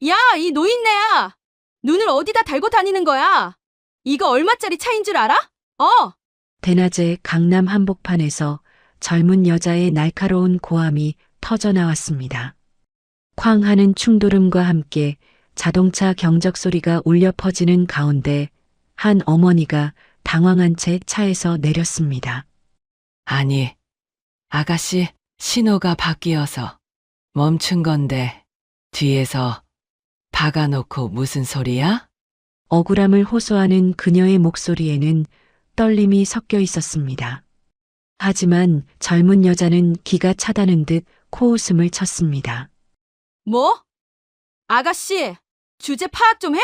야, 이 노인네야! 눈을 어디다 달고 다니는 거야? 이거 얼마짜리 차인 줄 알아? 대낮에 강남 한복판에서 젊은 여자의 날카로운 고함이 터져 나왔습니다. 쾅 하는 충돌음과 함께 자동차 경적 소리가 울려 퍼지는 가운데 한 어머니가 당황한 채 차에서 내렸습니다. 아니, 아가씨, 신호가 바뀌어서 멈춘 건데 뒤에서 박아놓고 무슨 소리야? 억울함을 호소하는 그녀의 목소리에는 떨림이 섞여 있었습니다. 하지만 젊은 여자는 기가 차다는 듯 코웃음을 쳤습니다. 뭐? 아가씨, 주제 파악 좀 해?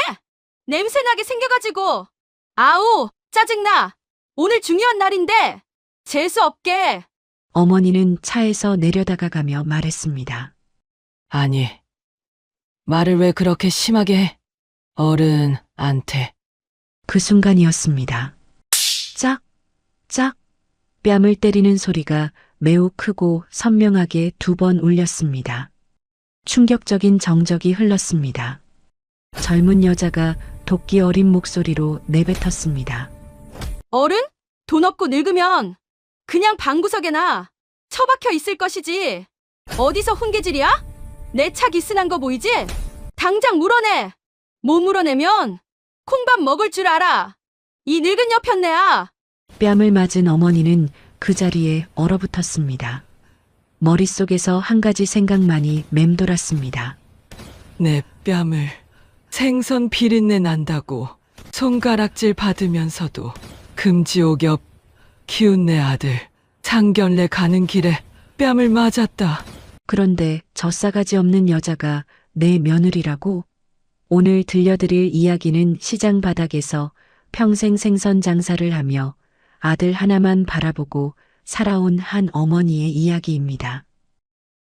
냄새나게 생겨가지고. 아우, 짜증나. 오늘 중요한 날인데. 재수없게. 어머니는 차에서 내려다가가며 말했습니다. 아니, 말을 왜 그렇게 심하게 해? 어른한테. 그 순간이었습니다. 짝, 짝, 뺨을 때리는 소리가 매우 크고 선명하게 2번 울렸습니다. 충격적인 정적이 흘렀습니다. 젊은 여자가 도끼 어린 목소리로 내뱉었습니다. 어른? 돈 없고 늙으면 그냥 방구석에 나 처박혀 있을 것이지. 어디서 훈계질이야? 내 차 기스난 거 보이지? 당장 물어내. 못 물어내면 콩밥 먹을 줄 알아. 이 늙은 여편네야. 뺨을 맞은 어머니는 그 자리에 얼어붙었습니다. 머릿속에서 한 가지 생각만이 맴돌았습니다. 내 뺨을 생선 비린내 난다고 손가락질 받으면서도 금지옥엽 키운 내 아들 상견례 가는 길에 뺨을 맞았다. 그런데 저 싸가지 없는 여자가 내 며느리라고? 오늘 들려드릴 이야기는 시장 바닥에서 평생 생선 장사를 하며 아들 하나만 바라보고 살아온 한 어머니의 이야기입니다.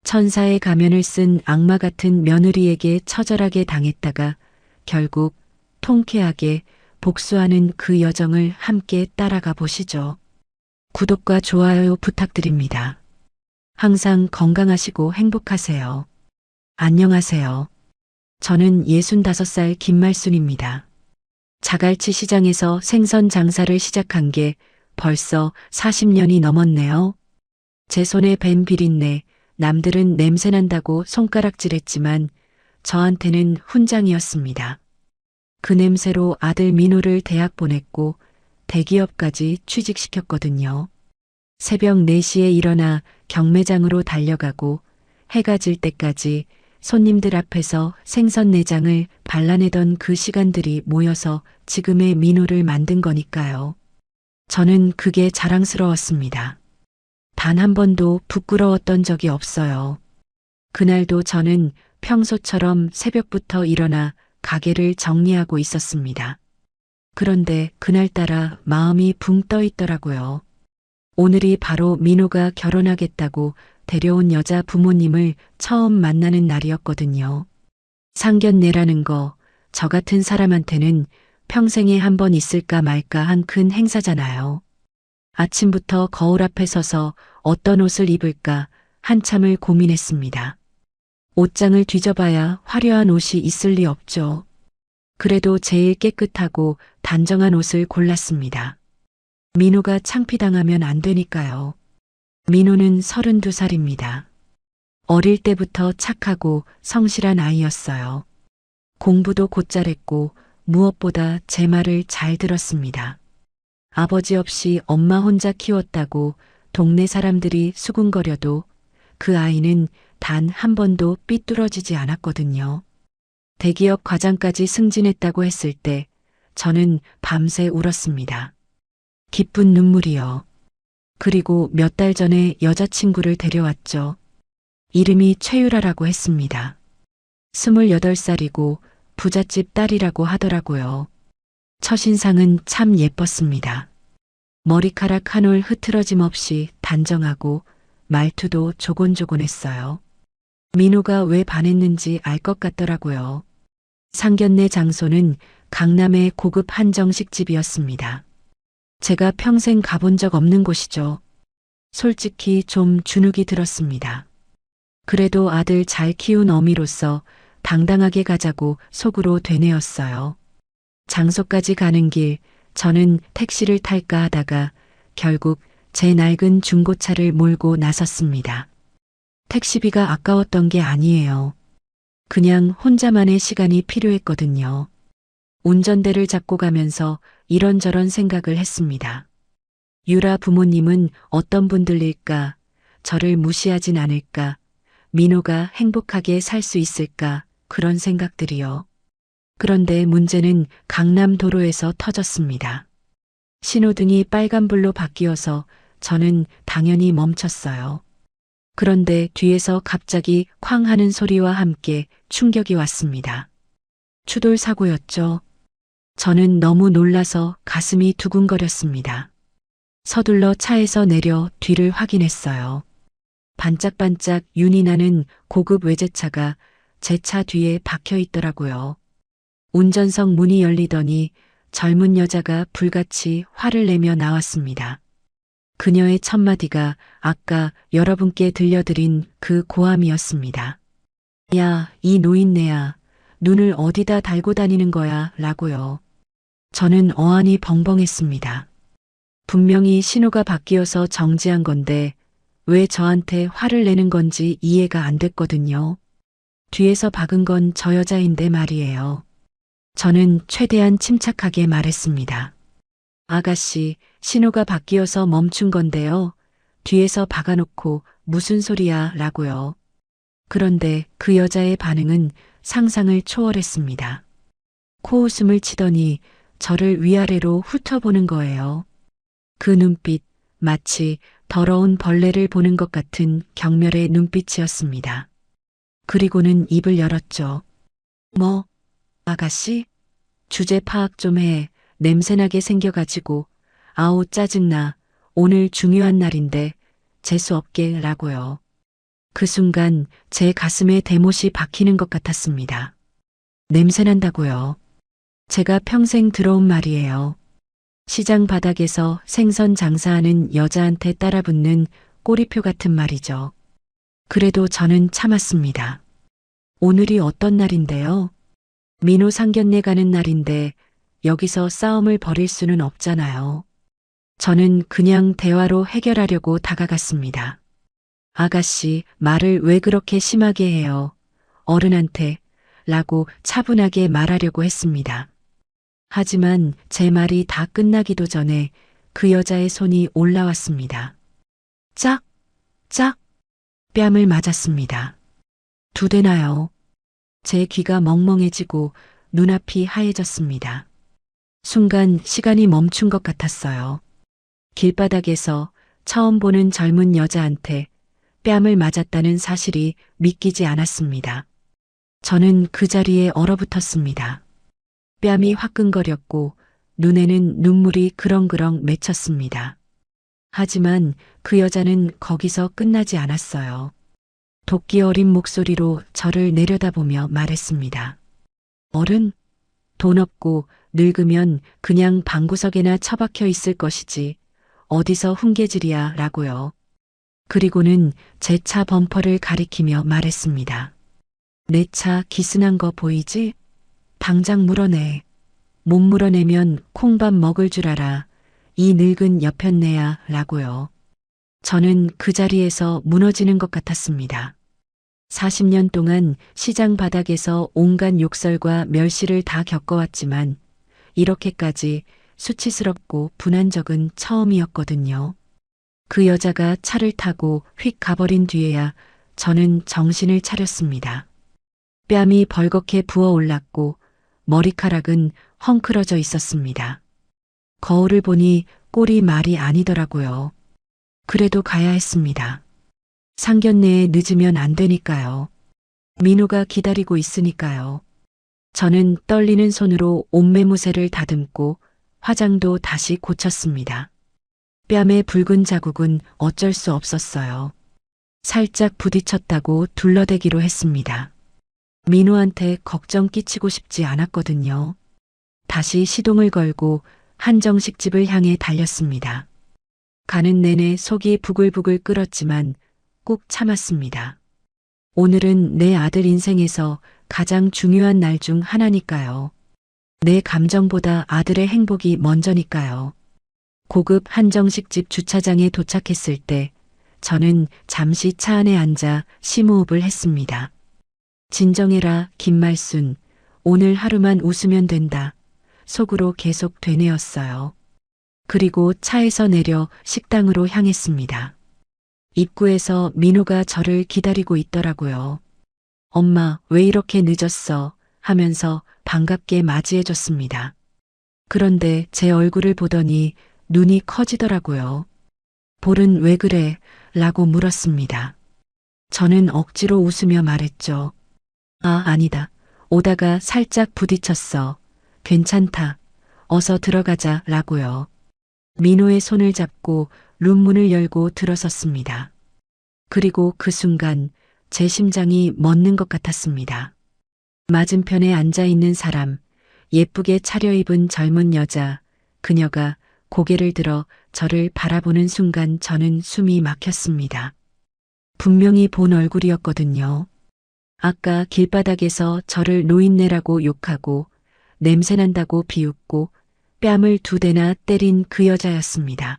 천사의 가면을 쓴 악마 같은 며느리에게 처절하게 당했다가 결국 통쾌하게 복수하는 그 여정을 함께 따라가 보시죠. 구독과 좋아요 부탁드립니다. 항상 건강하시고 행복하세요. 안녕하세요. 저는 65살 김말순입니다. 자갈치 시장에서 생선 장사를 시작한 게 벌써 40년이 넘었네요. 제 손에 밴 비린내, 남들은 냄새난다고 손가락질했지만 저한테는 훈장이었습니다. 그 냄새로 아들 민호를 대학 보냈고 대기업까지 취직시켰거든요. 새벽 4시에 일어나 경매장으로 달려가고 해가 질 때까지 손님들 앞에서 생선 내장을 발라내던 그 시간들이 모여서 지금의 민호를 만든 거니까요. 저는 그게 자랑스러웠습니다. 단 한 번도 부끄러웠던 적이 없어요. 그날도 저는 평소처럼 새벽부터 일어나 가게를 정리하고 있었습니다. 그런데 그날따라 마음이 붕 떠 있더라고요. 오늘이 바로 민호가 결혼하겠다고 데려온 여자 부모님을 처음 만나는 날이었거든요. 상견례라는 거, 저 같은 사람한테는 평생에 한 번 있을까 말까 한 큰 행사잖아요. 아침부터 거울 앞에 서서 어떤 옷을 입을까 한참을 고민했습니다. 옷장을 뒤져봐야 화려한 옷이 있을 리 없죠. 그래도 제일 깨끗하고 단정한 옷을 골랐습니다. 민호가 창피당하면 안 되니까요. 민호는 32살입니다. 어릴 때부터 착하고 성실한 아이였어요. 공부도 곧잘했고 무엇보다 제 말을 잘 들었습니다. 아버지 없이 엄마 혼자 키웠다고 동네 사람들이 수군거려도 그 아이는 단 한 번도 삐뚤어지지 않았거든요. 대기업 과장까지 승진했다고 했을 때 저는 밤새 울었습니다. 기쁜 눈물이요. 그리고 몇 달 전에 여자친구를 데려왔죠. 이름이 최유라라고 했습니다. 28살이고 부잣집 딸이라고 하더라고요. 첫인상은 참 예뻤습니다. 머리카락 한 올 흐트러짐 없이 단정하고 말투도 조곤조곤했어요. 민호가 왜 반했는지 알 것 같더라고요. 상견례 장소는 강남의 고급 한정식집이었습니다. 제가 평생 가본 적 없는 곳이죠. 솔직히 좀 주눅이 들었습니다. 그래도 아들 잘 키운 어미로서 당당하게 가자고 속으로 되뇌었어요. 장소까지 가는 길 저는 택시를 탈까 하다가 결국 제 낡은 중고차를 몰고 나섰습니다. 택시비가 아까웠던 게 아니에요. 그냥 혼자만의 시간이 필요했거든요. 운전대를 잡고 가면서 이런저런 생각을 했습니다. 유라 부모님은 어떤 분들일까? 저를 무시하진 않을까? 민호가 행복하게 살 수 있을까? 그런 생각들이요. 그런데 문제는 강남도로에서 터졌습니다. 신호등이 빨간불로 바뀌어서 저는 당연히 멈췄어요. 그런데 뒤에서 갑자기 쾅 하는 소리와 함께 충격이 왔습니다. 추돌 사고였죠. 저는 너무 놀라서 가슴이 두근거렸습니다. 서둘러 차에서 내려 뒤를 확인했어요. 반짝반짝 윤이 나는 고급 외제차가 제 차 뒤에 박혀 있더라고요. 운전석 문이 열리더니 젊은 여자가 불같이 화를 내며 나왔습니다. 그녀의 첫마디가 아까 여러분께 들려드린 그 고함이었습니다. 야, 이 노인네야. 눈을 어디다 달고 다니는 거야? 라고요. 저는 어안이 벙벙했습니다. 분명히 신호가 바뀌어서 정지한 건데 왜 저한테 화를 내는 건지 이해가 안 됐거든요. 뒤에서 박은 건 저 여자인데 말이에요. 저는 최대한 침착하게 말했습니다. 아가씨, 신호가 바뀌어서 멈춘 건데요. 뒤에서 박아놓고 무슨 소리야? 라고요. 그런데 그 여자의 반응은 상상을 초월했습니다. 코웃음을 치더니 저를 위아래로 훑어보는 거예요. 그 눈빛, 마치 더러운 벌레를 보는 것 같은 경멸의 눈빛이었습니다. 그리고는 입을 열었죠. 뭐, 아가씨? 주제 파악 좀 해. 냄새나게 생겨가지고. 아우 짜증나. 오늘 중요한 날인데 재수없게 라고요. 그 순간 제 가슴에 대못이 박히는 것 같았습니다. 냄새난다고요. 제가 평생 들어온 말이에요. 시장 바닥에서 생선 장사하는 여자한테 따라붙는 꼬리표 같은 말이죠. 그래도 저는 참았습니다. 오늘이 어떤 날인데요? 민호 상견례 가는 날인데 여기서 싸움을 벌일 수는 없잖아요. 저는 그냥 대화로 해결하려고 다가갔습니다. 아가씨, 말을 왜 그렇게 심하게 해요? 어른한테 라고 차분하게 말하려고 했습니다. 하지만 제 말이 다 끝나기도 전에 그 여자의 손이 올라왔습니다. 짝, 짝, 뺨을 맞았습니다. 두 대나요. 제 귀가 멍멍해지고 눈앞이 하얘졌습니다. 순간 시간이 멈춘 것 같았어요. 길바닥에서 처음 보는 젊은 여자한테 뺨을 맞았다는 사실이 믿기지 않았습니다. 저는 그 자리에 얼어붙었습니다. 뺨이 화끈거렸고 눈에는 눈물이 그렁그렁 맺혔습니다. 하지만 그 여자는 거기서 끝나지 않았어요. 도끼 어린 목소리로 저를 내려다보며 말했습니다. 어른, 돈 없고 늙으면 그냥 방구석에나 처박혀 있을 것이지 어디서 훈계질이야 라고요. 그리고는 제 차 범퍼를 가리키며 말했습니다. 내 차 기스난 거 보이지? 당장 물어내. 못 물어내면 콩밥 먹을 줄 알아. 이 늙은 여편네야 라고요. 저는 그 자리에서 무너지는 것 같았습니다. 40년 동안 시장 바닥에서 온갖 욕설과 멸시를 다 겪어왔지만 이렇게까지 수치스럽고 분한 적은 처음이었거든요. 그 여자가 차를 타고 휙 가버린 뒤에야 저는 정신을 차렸습니다. 뺨이 벌겋게 부어올랐고 머리카락은 헝클어져 있었습니다. 거울을 보니 꼴이 말이 아니더라고요. 그래도 가야 했습니다. 상견례에 늦으면 안 되니까요. 민호가 기다리고 있으니까요. 저는 떨리는 손으로 옷매무새를 다듬고 화장도 다시 고쳤습니다. 뺨에 붉은 자국은 어쩔 수 없었어요. 살짝 부딪혔다고 둘러대기로 했습니다. 민호한테 걱정 끼치고 싶지 않았거든요. 다시 시동을 걸고 한정식 집을 향해 달렸습니다. 가는 내내 속이 부글부글 끓었지만 꼭 참았습니다. 오늘은 내 아들 인생에서 가장 중요한 날 중 하나니까요. 내 감정보다 아들의 행복이 먼저니까요. 고급 한정식 집 주차장에 도착했을 때 저는 잠시 차 안에 앉아 심호흡을 했습니다. 진정해라, 김말순. 오늘 하루만 웃으면 된다. 속으로 계속 되뇌었어요. 그리고 차에서 내려 식당으로 향했습니다. 입구에서 민호가 저를 기다리고 있더라고요. 엄마, 왜 이렇게 늦었어? 하면서 반갑게 맞이해줬습니다. 그런데 제 얼굴을 보더니 눈이 커지더라고요. 볼은 왜 그래? 라고 물었습니다. 저는 억지로 웃으며 말했죠. 아, 아니다. 오다가 살짝 부딪혔어. 괜찮다. 어서 들어가자. 라고요. 민호의 손을 잡고 룸문을 열고 들어섰습니다. 그리고 그 순간 제 심장이 멎는 것 같았습니다. 맞은편에 앉아 있는 사람, 예쁘게 차려입은 젊은 여자, 그녀가 고개를 들어 저를 바라보는 순간 저는 숨이 막혔습니다. 분명히 본 얼굴이었거든요. 아까 길바닥에서 저를 노인네라고 욕하고 냄새난다고 비웃고 뺨을 2대나 때린 그 여자였습니다.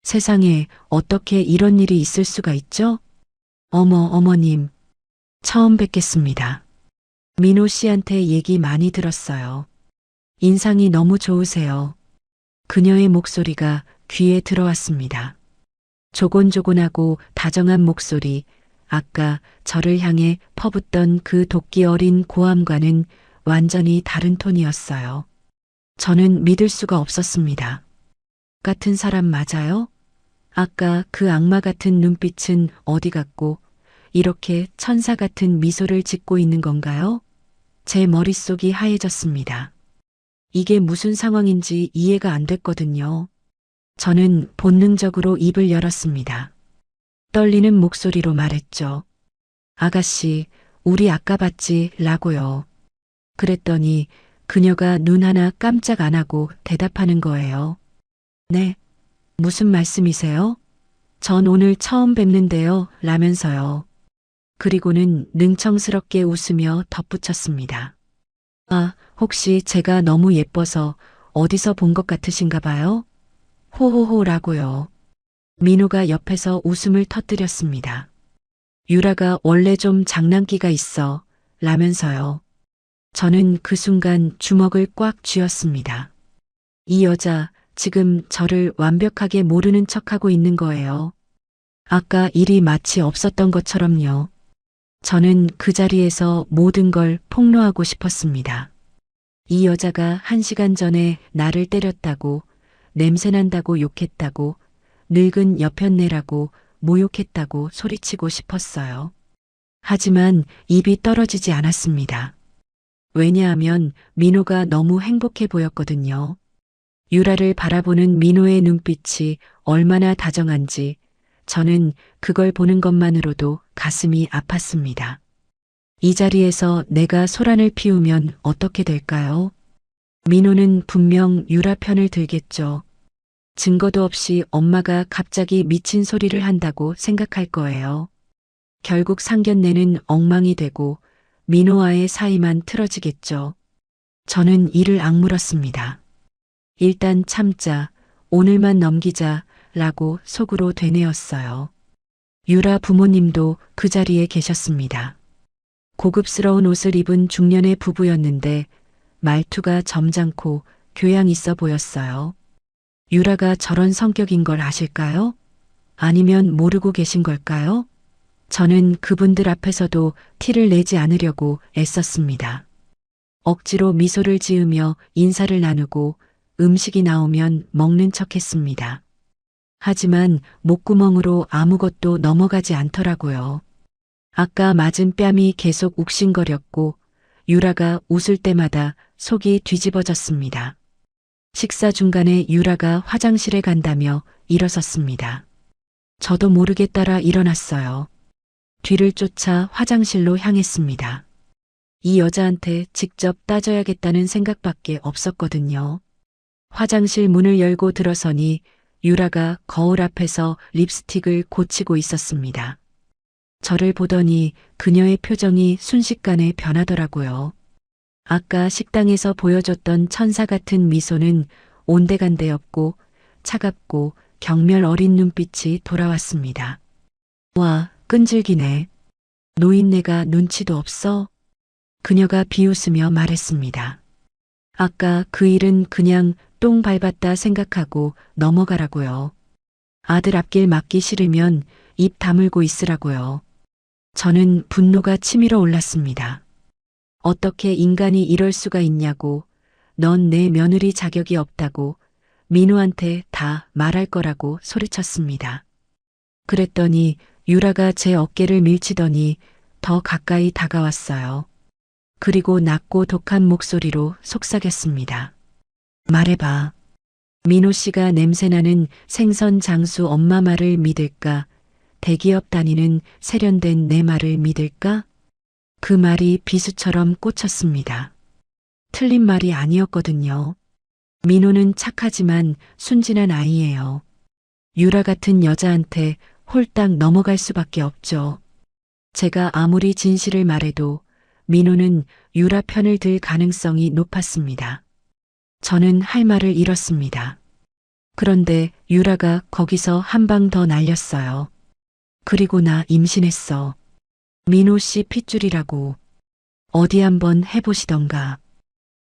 세상에 어떻게 이런 일이 있을 수가 있죠? 어머님. 처음 뵙겠습니다. 민호 씨한테 얘기 많이 들었어요. 인상이 너무 좋으세요. 그녀의 목소리가 귀에 들어왔습니다. 조곤조곤하고 다정한 목소리, 아까 저를 향해 퍼붓던 그 도끼 어린 고함과는 완전히 다른 톤이었어요. 저는 믿을 수가 없었습니다. 같은 사람 맞아요? 아까 그 악마 같은 눈빛은 어디 갔고 이렇게 천사 같은 미소를 짓고 있는 건가요? 제 머릿속이 하얘졌습니다. 이게 무슨 상황인지 이해가 안 됐거든요. 저는 본능적으로 입을 열었습니다. 떨리는 목소리로 말했죠. 아가씨, 우리 아까 봤지? 라고요. 그랬더니 그녀가 눈 하나 깜짝 안 하고 대답하는 거예요. 네. 무슨 말씀이세요? 전 오늘 처음 뵙는데요. 라면서요. 그리고는 능청스럽게 웃으며 덧붙였습니다. 아, 혹시 제가 너무 예뻐서 어디서 본 것 같으신가 봐요? 호호호라고요. 민호가 옆에서 웃음을 터뜨렸습니다. 유라가 원래 좀 장난기가 있어. 라면서요. 저는 그 순간 주먹을 꽉 쥐었습니다. 이 여자 지금 저를 완벽하게 모르는 척하고 있는 거예요. 아까 일이 마치 없었던 것처럼요. 저는 그 자리에서 모든 걸 폭로하고 싶었습니다. 이 여자가 1시간 전에 나를 때렸다고, 냄새난다고 욕했다고, 늙은 여편네라고 모욕했다고 소리치고 싶었어요. 하지만 입이 떨어지지 않았습니다. 왜냐하면 민호가 너무 행복해 보였거든요. 유라를 바라보는 민호의 눈빛이 얼마나 다정한지 저는 그걸 보는 것만으로도 가슴이 아팠습니다. 이 자리에서 내가 소란을 피우면 어떻게 될까요? 민호는 분명 유라 편을 들겠죠. 증거도 없이 엄마가 갑자기 미친 소리를 한다고 생각할 거예요. 결국 상견례는 엉망이 되고 민호와의 사이만 틀어지겠죠. 저는 이를 악물었습니다. 일단 참자, 오늘만 넘기자 라고 속으로 되뇌었어요. 유라 부모님도 그 자리에 계셨습니다. 고급스러운 옷을 입은 중년의 부부였는데 말투가 점잖고 교양 있어 보였어요. 유라가 저런 성격인 걸 아실까요? 아니면 모르고 계신 걸까요? 저는 그분들 앞에서도 티를 내지 않으려고 애썼습니다. 억지로 미소를 지으며 인사를 나누고 음식이 나오면 먹는 척했습니다. 하지만 목구멍으로 아무것도 넘어가지 않더라고요. 아까 맞은 뺨이 계속 욱신거렸고 유라가 웃을 때마다 속이 뒤집어졌습니다. 식사 중간에 유라가 화장실에 간다며 일어섰습니다. 저도 모르게 따라 일어났어요. 뒤를 쫓아 화장실로 향했습니다. 이 여자한테 직접 따져야겠다는 생각밖에 없었거든요. 화장실 문을 열고 들어서니 유라가 거울 앞에서 립스틱을 고치고 있었습니다. 저를 보더니 그녀의 표정이 순식간에 변하더라고요. 아까 식당에서 보여줬던 천사 같은 미소는 온데간데 없고 차갑고 경멸 어린 눈빛이 돌아왔습니다. 와, 끈질기네. 노인네가 눈치도 없어? 그녀가 비웃으며 말했습니다. 아까 그 일은 그냥 똥 밟았다 생각하고 넘어가라고요. 아들 앞길 막기 싫으면 입 다물고 있으라고요. 저는 분노가 치밀어 올랐습니다. 어떻게 인간이 이럴 수가 있냐고, 넌 내 며느리 자격이 없다고 민호한테 다 말할 거라고 소리쳤습니다. 그랬더니 유라가 제 어깨를 밀치더니 더 가까이 다가왔어요. 그리고 낮고 독한 목소리로 속삭였습니다. 말해봐. 민호 씨가 냄새나는 생선 장수 엄마 말을 믿을까? 대기업 다니는 세련된 내 말을 믿을까? 그 말이 비수처럼 꽂혔습니다. 틀린 말이 아니었거든요. 민호는 착하지만 순진한 아이예요. 유라 같은 여자한테 홀딱 넘어갈 수밖에 없죠. 제가 아무리 진실을 말해도 민호는 유라 편을 들 가능성이 높았습니다. 저는 할 말을 잃었습니다. 그런데 유라가 거기서 한 방 더 날렸어요. 그리고 나 임신했어. 민호 씨 핏줄이라고. 어디 한번 해보시던가.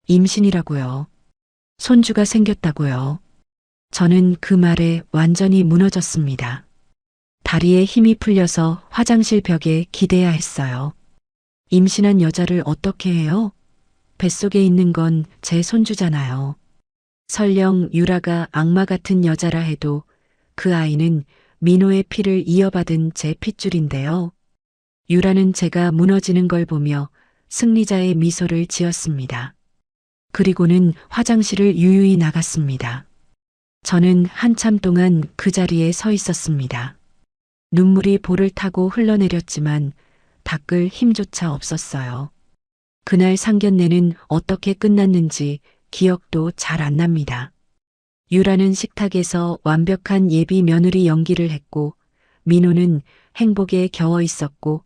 임신이라고요. 손주가 생겼다고요. 저는 그 말에 완전히 무너졌습니다. 다리에 힘이 풀려서 화장실 벽에 기대야 했어요. 임신한 여자를 어떻게 해요? 뱃속에 있는 건 제 손주잖아요. 설령 유라가 악마 같은 여자라 해도 그 아이는 민호의 피를 이어받은 제 핏줄인데요. 유라는 제가 무너지는 걸 보며 승리자의 미소를 지었습니다. 그리고는 화장실을 유유히 나갔습니다. 저는 한참 동안 그 자리에 서 있었습니다. 눈물이 볼을 타고 흘러내렸지만 닦을 힘조차 없었어요. 그날 상견례는 어떻게 끝났는지 기억도 잘 안 납니다. 유라는 식탁에서 완벽한 예비 며느리 연기를 했고 민호는 행복에 겨워 있었고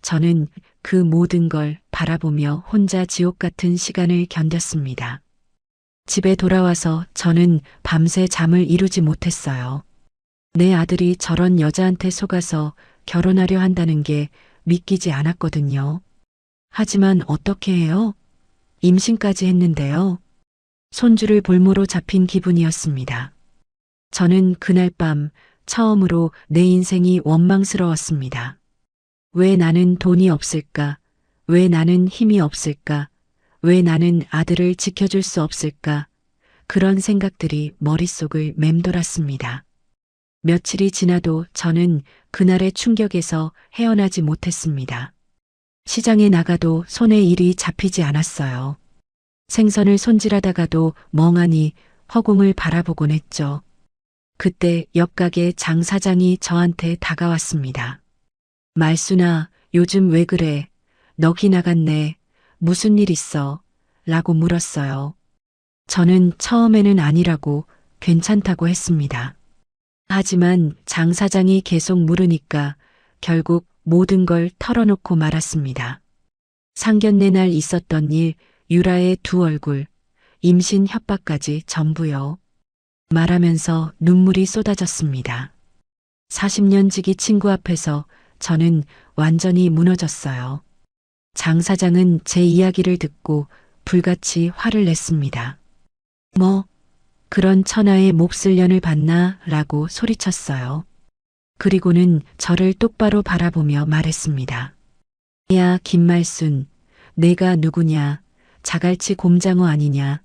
저는 그 모든 걸 바라보며 혼자 지옥 같은 시간을 견뎠습니다. 집에 돌아와서 저는 밤새 잠을 이루지 못했어요. 내 아들이 저런 여자한테 속아서 결혼하려 한다는 게 믿기지 않았거든요. 하지만 어떻게 해요? 임신까지 했는데요. 손주를 볼모로 잡힌 기분이었습니다. 저는 그날 밤 처음으로 내 인생이 원망스러웠습니다. 왜 나는 돈이 없을까? 왜 나는 힘이 없을까? 왜 나는 아들을 지켜줄 수 없을까? 그런 생각들이 머릿속을 맴돌았습니다. 며칠이 지나도 저는 그날의 충격에서 헤어나지 못했습니다. 시장에 나가도 손에 일이 잡히지 않았어요. 생선을 손질하다가도 멍하니 허공을 바라보곤 했죠. 그때 옆가게 장 사장이 저한테 다가왔습니다. 말순아, 요즘 왜 그래? 넋이 나갔네. 무슨 일 있어? 라고 물었어요. 저는 처음에는 아니라고 괜찮다고 했습니다. 하지만 장 사장이 계속 물으니까 결국 모든 걸 털어놓고 말았습니다. 상견례 날 있었던 일, 유라의 두 얼굴, 임신 협박까지 전부요. 말하면서 눈물이 쏟아졌습니다. 40년 지기 친구 앞에서 저는 완전히 무너졌어요. 장 사장은 제 이야기를 듣고 불같이 화를 냈습니다. 뭐, 그런 천하의 몹쓸 년을 봤나? 라고 소리쳤어요. 그리고는 저를 똑바로 바라보며 말했습니다. 야, 김말순, 내가 누구냐? 자갈치 곰장어 아니냐?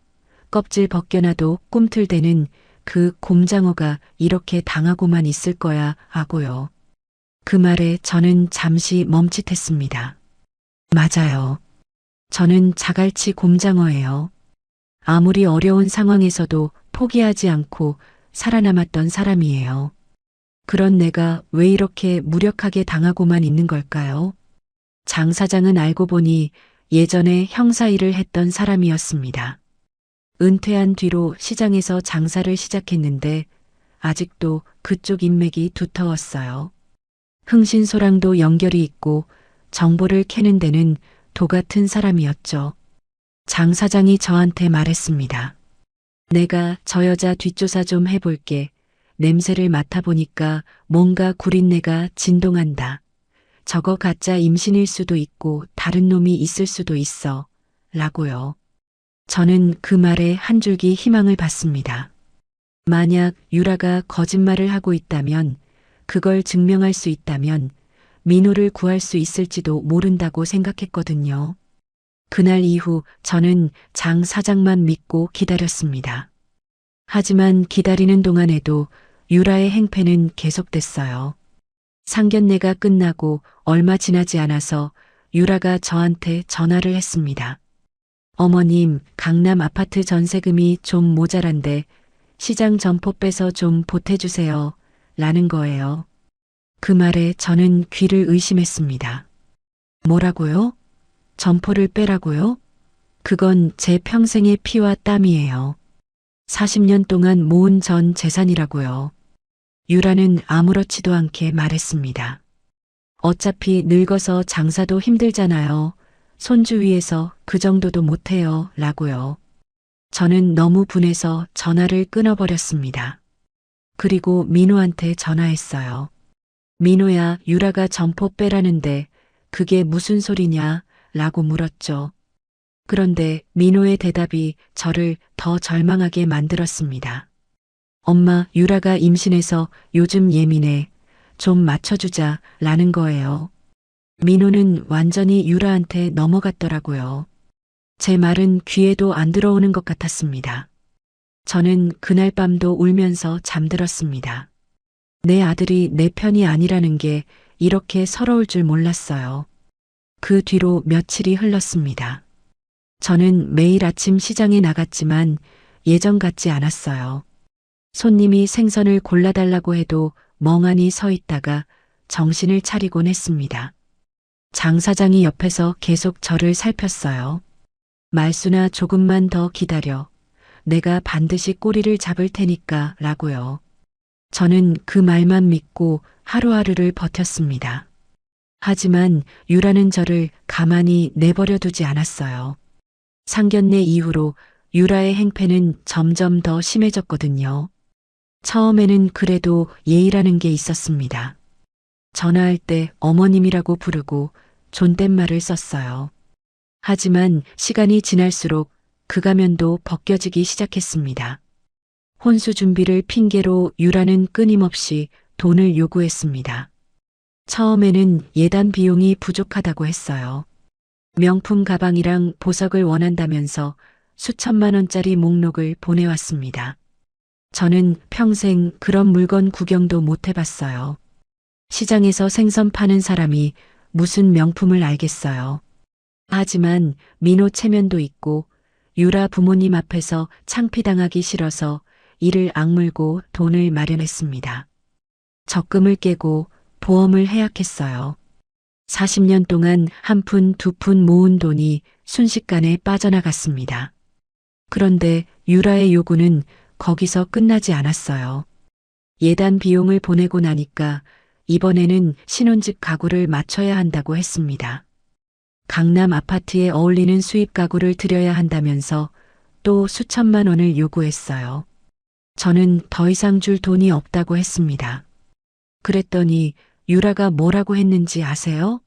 껍질 벗겨놔도 꿈틀대는 그 곰장어가 이렇게 당하고만 있을 거야 하고요. 그 말에 저는 잠시 멈칫했습니다. 맞아요. 저는 자갈치 곰장어예요. 아무리 어려운 상황에서도 포기하지 않고 살아남았던 사람이에요. 그런 내가 왜 이렇게 무력하게 당하고만 있는 걸까요? 장 사장은 알고 보니 예전에 형사 일을 했던 사람이었습니다. 은퇴한 뒤로 시장에서 장사를 시작했는데 아직도 그쪽 인맥이 두터웠어요. 흥신소랑도 연결이 있고 정보를 캐는 데는 도 같은 사람이었죠. 장 사장이 저한테 말했습니다. 내가 저 여자 뒷조사 좀 해볼게. 냄새를 맡아보니까 뭔가 구린내가 진동한다. 저거 가짜 임신일 수도 있고 다른 놈이 있을 수도 있어. 라고요. 저는 그 말에 한 줄기 희망을 받습니다. 만약 유라가 거짓말을 하고 있다면, 그걸 증명할 수 있다면 민호를 구할 수 있을지도 모른다고 생각했거든요. 그날 이후 저는 장 사장만 믿고 기다렸습니다. 하지만 기다리는 동안에도 유라의 행패는 계속됐어요. 상견례가 끝나고 얼마 지나지 않아서 유라가 저한테 전화를 했습니다. 어머님, 강남 아파트 전세금이 좀 모자란데 시장 점포 빼서 좀 보태주세요. 라는 거예요. 그 말에 저는 귀를 의심했습니다. 뭐라고요? 점포를 빼라고요? 그건 제 평생의 피와 땀이에요. 40년 동안 모은 전 재산이라고요. 유라는 아무렇지도 않게 말했습니다. 어차피 늙어서 장사도 힘들잖아요. 손주 위해서 그 정도도 못해요. 라고요. 저는 너무 분해서 전화를 끊어버렸습니다. 그리고 민호한테 전화했어요. 민호야, 유라가 점포 빼라는데 그게 무슨 소리냐? 라고 물었죠. 그런데 민호의 대답이 저를 더 절망하게 만들었습니다. 엄마, 유라가 임신해서 요즘 예민해. 좀 맞춰주자. 라는 거예요. 민호는 완전히 유라한테 넘어갔더라고요. 제 말은 귀에도 안 들어오는 것 같았습니다. 저는 그날 밤도 울면서 잠들었습니다. 내 아들이 내 편이 아니라는 게 이렇게 서러울 줄 몰랐어요. 그 뒤로 며칠이 흘렀습니다. 저는 매일 아침 시장에 나갔지만 예전 같지 않았어요. 손님이 생선을 골라달라고 해도 멍하니 서 있다가 정신을 차리곤 했습니다. 장 사장이 옆에서 계속 저를 살폈어요. 말수나 조금만 더 기다려. 내가 반드시 꼬리를 잡을 테니까 라고요. 저는 그 말만 믿고 하루하루를 버텼습니다. 하지만 유라는 저를 가만히 내버려 두지 않았어요. 상견례 이후로 유라의 행패는 점점 더 심해졌거든요. 처음에는 그래도 예의라는 게 있었습니다. 전화할 때 어머님이라고 부르고 존댓말을 썼어요. 하지만 시간이 지날수록 그 가면도 벗겨지기 시작했습니다. 혼수 준비를 핑계로 유라는 끊임없이 돈을 요구했습니다. 처음에는 예단 비용이 부족하다고 했어요. 명품 가방이랑 보석을 원한다면서 수천만 원짜리 목록을 보내왔습니다. 저는 평생 그런 물건 구경도 못 해봤어요. 시장에서 생선 파는 사람이 무슨 명품을 알겠어요. 하지만 민호 체면도 있고 유라 부모님 앞에서 창피당하기 싫어서 이를 악물고 돈을 마련했습니다. 적금을 깨고 보험을 해약했어요. 40년 동안 한 푼, 두 푼 모은 돈이 순식간에 빠져나갔습니다. 그런데 유라의 요구는 거기서 끝나지 않았어요. 예단 비용을 보내고 나니까 이번에는 신혼집 가구를 맞춰야 한다고 했습니다. 강남 아파트에 어울리는 수입 가구를 들여야 한다면서 또 수천만 원을 요구했어요. 저는 더 이상 줄 돈이 없다고 했습니다. 그랬더니 유라가 뭐라고 했는지 아세요?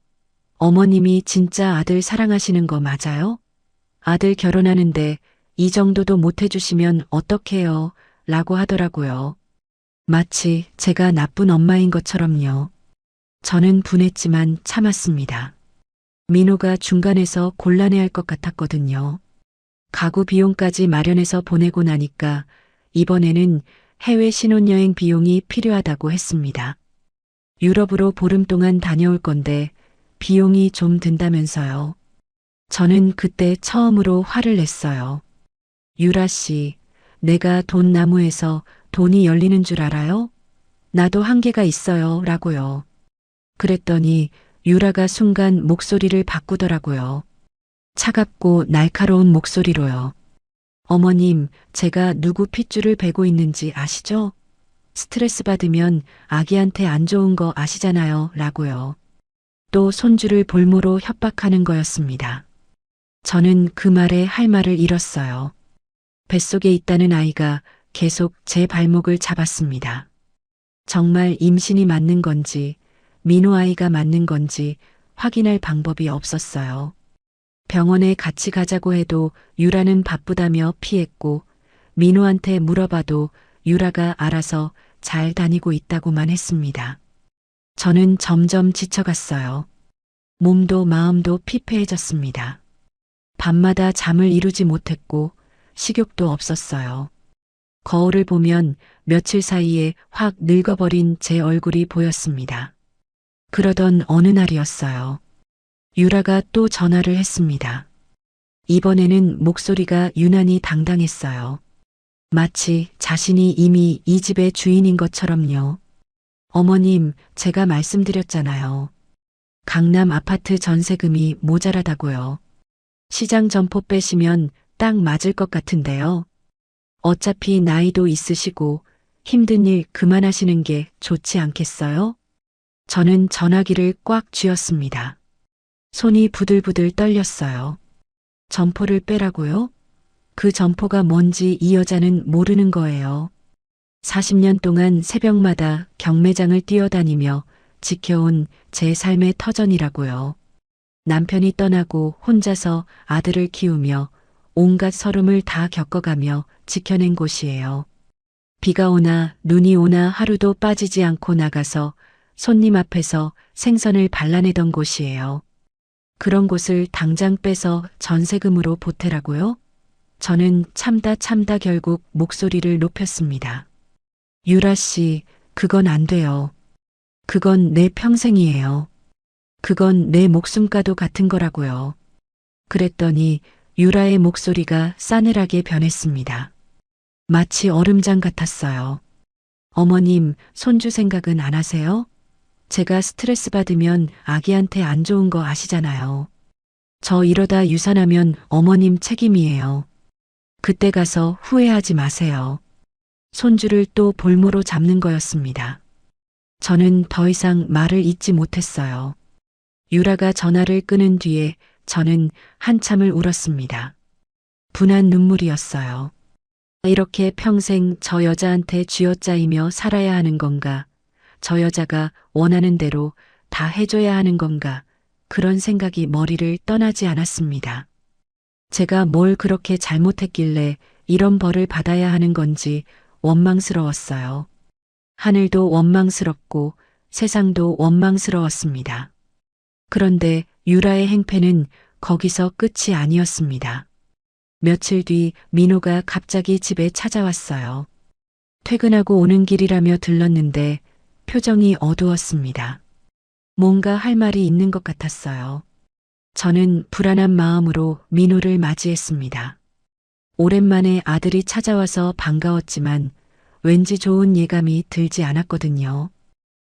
어머님이 진짜 아들 사랑하시는 거 맞아요? 아들 결혼하는데 이 정도도 못 해주시면 어떡해요? 라고 하더라고요. 마치 제가 나쁜 엄마인 것처럼요. 저는 분했지만 참았습니다. 민호가 중간에서 곤란해할 것 같았거든요. 가구 비용까지 마련해서 보내고 나니까 이번에는 해외 신혼여행 비용이 필요하다고 했습니다. 유럽으로 보름 동안 다녀올 건데 비용이 좀 든다면서요. 저는 그때 처음으로 화를 냈어요. 유라 씨, 내가 돈 나무에서 돈이 열리는 줄 알아요? 나도 한계가 있어요. 라고요. 그랬더니 유라가 순간 목소리를 바꾸더라고요. 차갑고 날카로운 목소리로요. 어머님, 제가 누구 핏줄을 베고 있는지 아시죠? 스트레스 받으면 아기한테 안 좋은 거 아시잖아요. 라고요. 또 손주를 볼모로 협박하는 거였습니다. 저는 그 말에 할 말을 잃었어요. 뱃속에 있다는 아이가 계속 제 발목을 잡았습니다. 정말 임신이 맞는 건지, 민호 아이가 맞는 건지 확인할 방법이 없었어요. 병원에 같이 가자고 해도 유라는 바쁘다며 피했고, 민호한테 물어봐도 유라가 알아서 잘 다니고 있다고만 했습니다. 저는 점점 지쳐갔어요. 몸도 마음도 피폐해졌습니다. 밤마다 잠을 이루지 못했고 식욕도 없었어요. 거울을 보면 며칠 사이에 확 늙어버린 제 얼굴이 보였습니다. 그러던 어느 날이었어요. 유라가 또 전화를 했습니다. 이번에는 목소리가 유난히 당당했어요. 마치 자신이 이미 이 집의 주인인 것처럼요. 어머님, 제가 말씀드렸잖아요. 강남 아파트 전세금이 모자라다고요. 시장 점포 빼시면 딱 맞을 것 같은데요. 어차피 나이도 있으시고 힘든 일 그만하시는 게 좋지 않겠어요? 저는 전화기를 꽉 쥐었습니다. 손이 부들부들 떨렸어요. 점포를 빼라고요? 그 점포가 뭔지 이 여자는 모르는 거예요. 40년 동안 새벽마다 경매장을 뛰어다니며 지켜온 제 삶의 터전이라고요. 남편이 떠나고 혼자서 아들을 키우며 온갖 서름을 다 겪어가며 지켜낸 곳이에요. 비가 오나 눈이 오나 하루도 빠지지 않고 나가서 손님 앞에서 생선을 발라내던 곳이에요. 그런 곳을 당장 빼서 전세금으로 보태라고요? 저는 참다 결국 목소리를 높였습니다. 유라 씨, 그건 안 돼요. 그건 내 평생이에요. 그건 내 목숨과도 같은 거라고요. 그랬더니 유라의 목소리가 싸늘하게 변했습니다. 마치 얼음장 같았어요. 어머님, 손주 생각은 안 하세요? 제가 스트레스 받으면 아기한테 안 좋은 거 아시잖아요. 저 이러다 유산하면 어머님 책임이에요. 그때 가서 후회하지 마세요. 손주를 또 볼모로 잡는 거였습니다. 저는 더 이상 말을 잇지 못했어요. 유라가 전화를 끊은 뒤에 저는 한참을 울었습니다. 분한 눈물이었어요. 이렇게 평생 저 여자한테 쥐어짜이며 살아야 하는 건가? 저 여자가 원하는 대로 다 해줘야 하는 건가? 그런 생각이 머리를 떠나지 않았습니다. 제가 뭘 그렇게 잘못했길래 이런 벌을 받아야 하는 건지 원망스러웠어요. 하늘도 원망스럽고 세상도 원망스러웠습니다. 그런데 유라의 행패는 거기서 끝이 아니었습니다. 며칠 뒤 민호가 갑자기 집에 찾아왔어요. 퇴근하고 오는 길이라며 들렀는데 표정이 어두웠습니다. 뭔가 할 말이 있는 것 같았어요. 저는 불안한 마음으로 민호를 맞이했습니다. 오랜만에 아들이 찾아와서 반가웠지만 왠지 좋은 예감이 들지 않았거든요.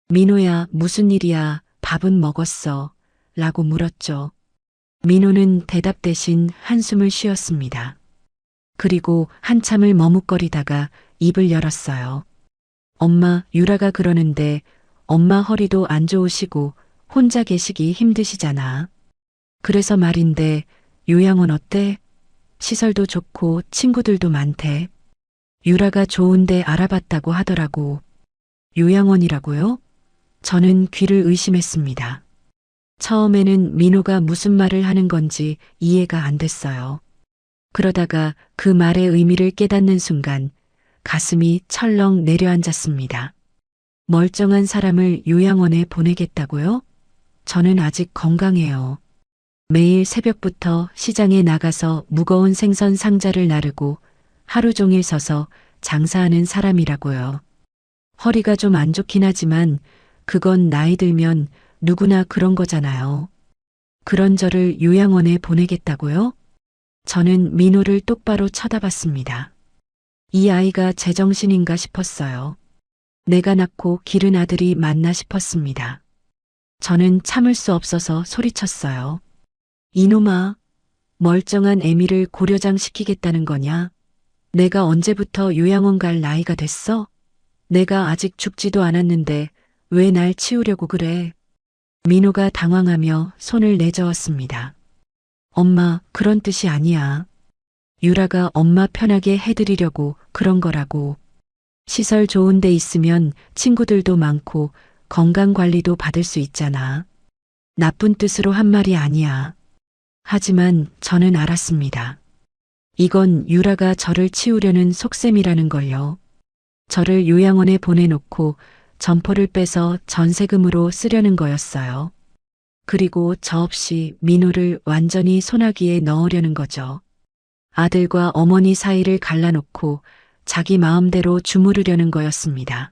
민호야, 무슨 일이야? 밥은 먹었어? 라고 물었죠. 민호는 대답 대신 한숨을 쉬었습니다. 그리고 한참을 머뭇거리다가 입을 열었어요. 엄마, 유라가 그러는데 엄마 허리도 안 좋으시고 혼자 계시기 힘드시잖아. 그래서 말인데 요양원 어때? 시설도 좋고 친구들도 많대. 유라가 좋은데 알아봤다고 하더라고. 요양원이라고요? 저는 귀를 의심했습니다. 처음에는 민호가 무슨 말을 하는 건지 이해가 안 됐어요. 그러다가 그 말의 의미를 깨닫는 순간 가슴이 철렁 내려앉았습니다. 멀쩡한 사람을 요양원에 보내겠다고요? 저는 아직 건강해요. 매일 새벽부터 시장에 나가서 무거운 생선 상자를 나르고 하루 종일 서서 장사하는 사람이라고요. 허리가 좀 안 좋긴 하지만 그건 나이 들면 누구나 그런 거잖아요. 그런 저를 요양원에 보내겠다고요? 저는 민호를 똑바로 쳐다봤습니다. 이 아이가 제정신인가 싶었어요. 내가 낳고 기른 아들이 맞나 싶었습니다. 저는 참을 수 없어서 소리쳤어요. 이놈아, 멀쩡한 애미를 고려장 시키겠다는 거냐? 내가 언제부터 요양원 갈 나이가 됐어? 내가 아직 죽지도 않았는데 왜 날 치우려고 그래? 민호가 당황하며 손을 내저었습니다. 엄마, 그런 뜻이 아니야. 유라가 엄마 편하게 해드리려고 그런 거라고. 시설 좋은 데 있으면 친구들도 많고 건강 관리도 받을 수 있잖아. 나쁜 뜻으로 한 말이 아니야. 하지만 저는 알았습니다. 이건 유라가 저를 치우려는 속셈이라는 걸요. 저를 요양원에 보내놓고 점포를 빼서 전세금으로 쓰려는 거였어요. 그리고 저 없이 민호를 완전히 소나기에 넣으려는 거죠. 아들과 어머니 사이를 갈라놓고 자기 마음대로 주무르려는 거였습니다.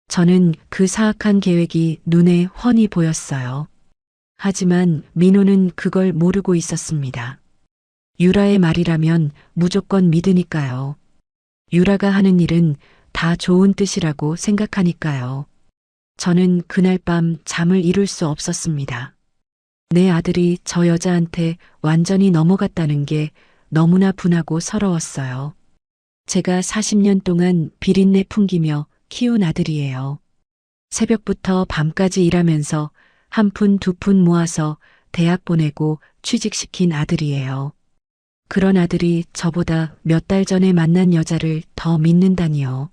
저는 그 사악한 계획이 눈에 훤히 보였어요. 하지만 민호는 그걸 모르고 있었습니다. 유라의 말이라면 무조건 믿으니까요. 유라가 하는 일은 다 좋은 뜻이라고 생각하니까요. 저는 그날 밤 잠을 이룰 수 없었습니다. 내 아들이 저 여자한테 완전히 넘어갔다는 게 너무나 분하고 서러웠어요. 제가 40년 동안 비린내 풍기며 키운 아들이에요. 새벽부터 밤까지 일하면서 한 푼 두 푼 모아서 대학 보내고 취직시킨 아들이에요. 그런 아들이 저보다 몇 달 전에 만난 여자를 더 믿는다니요.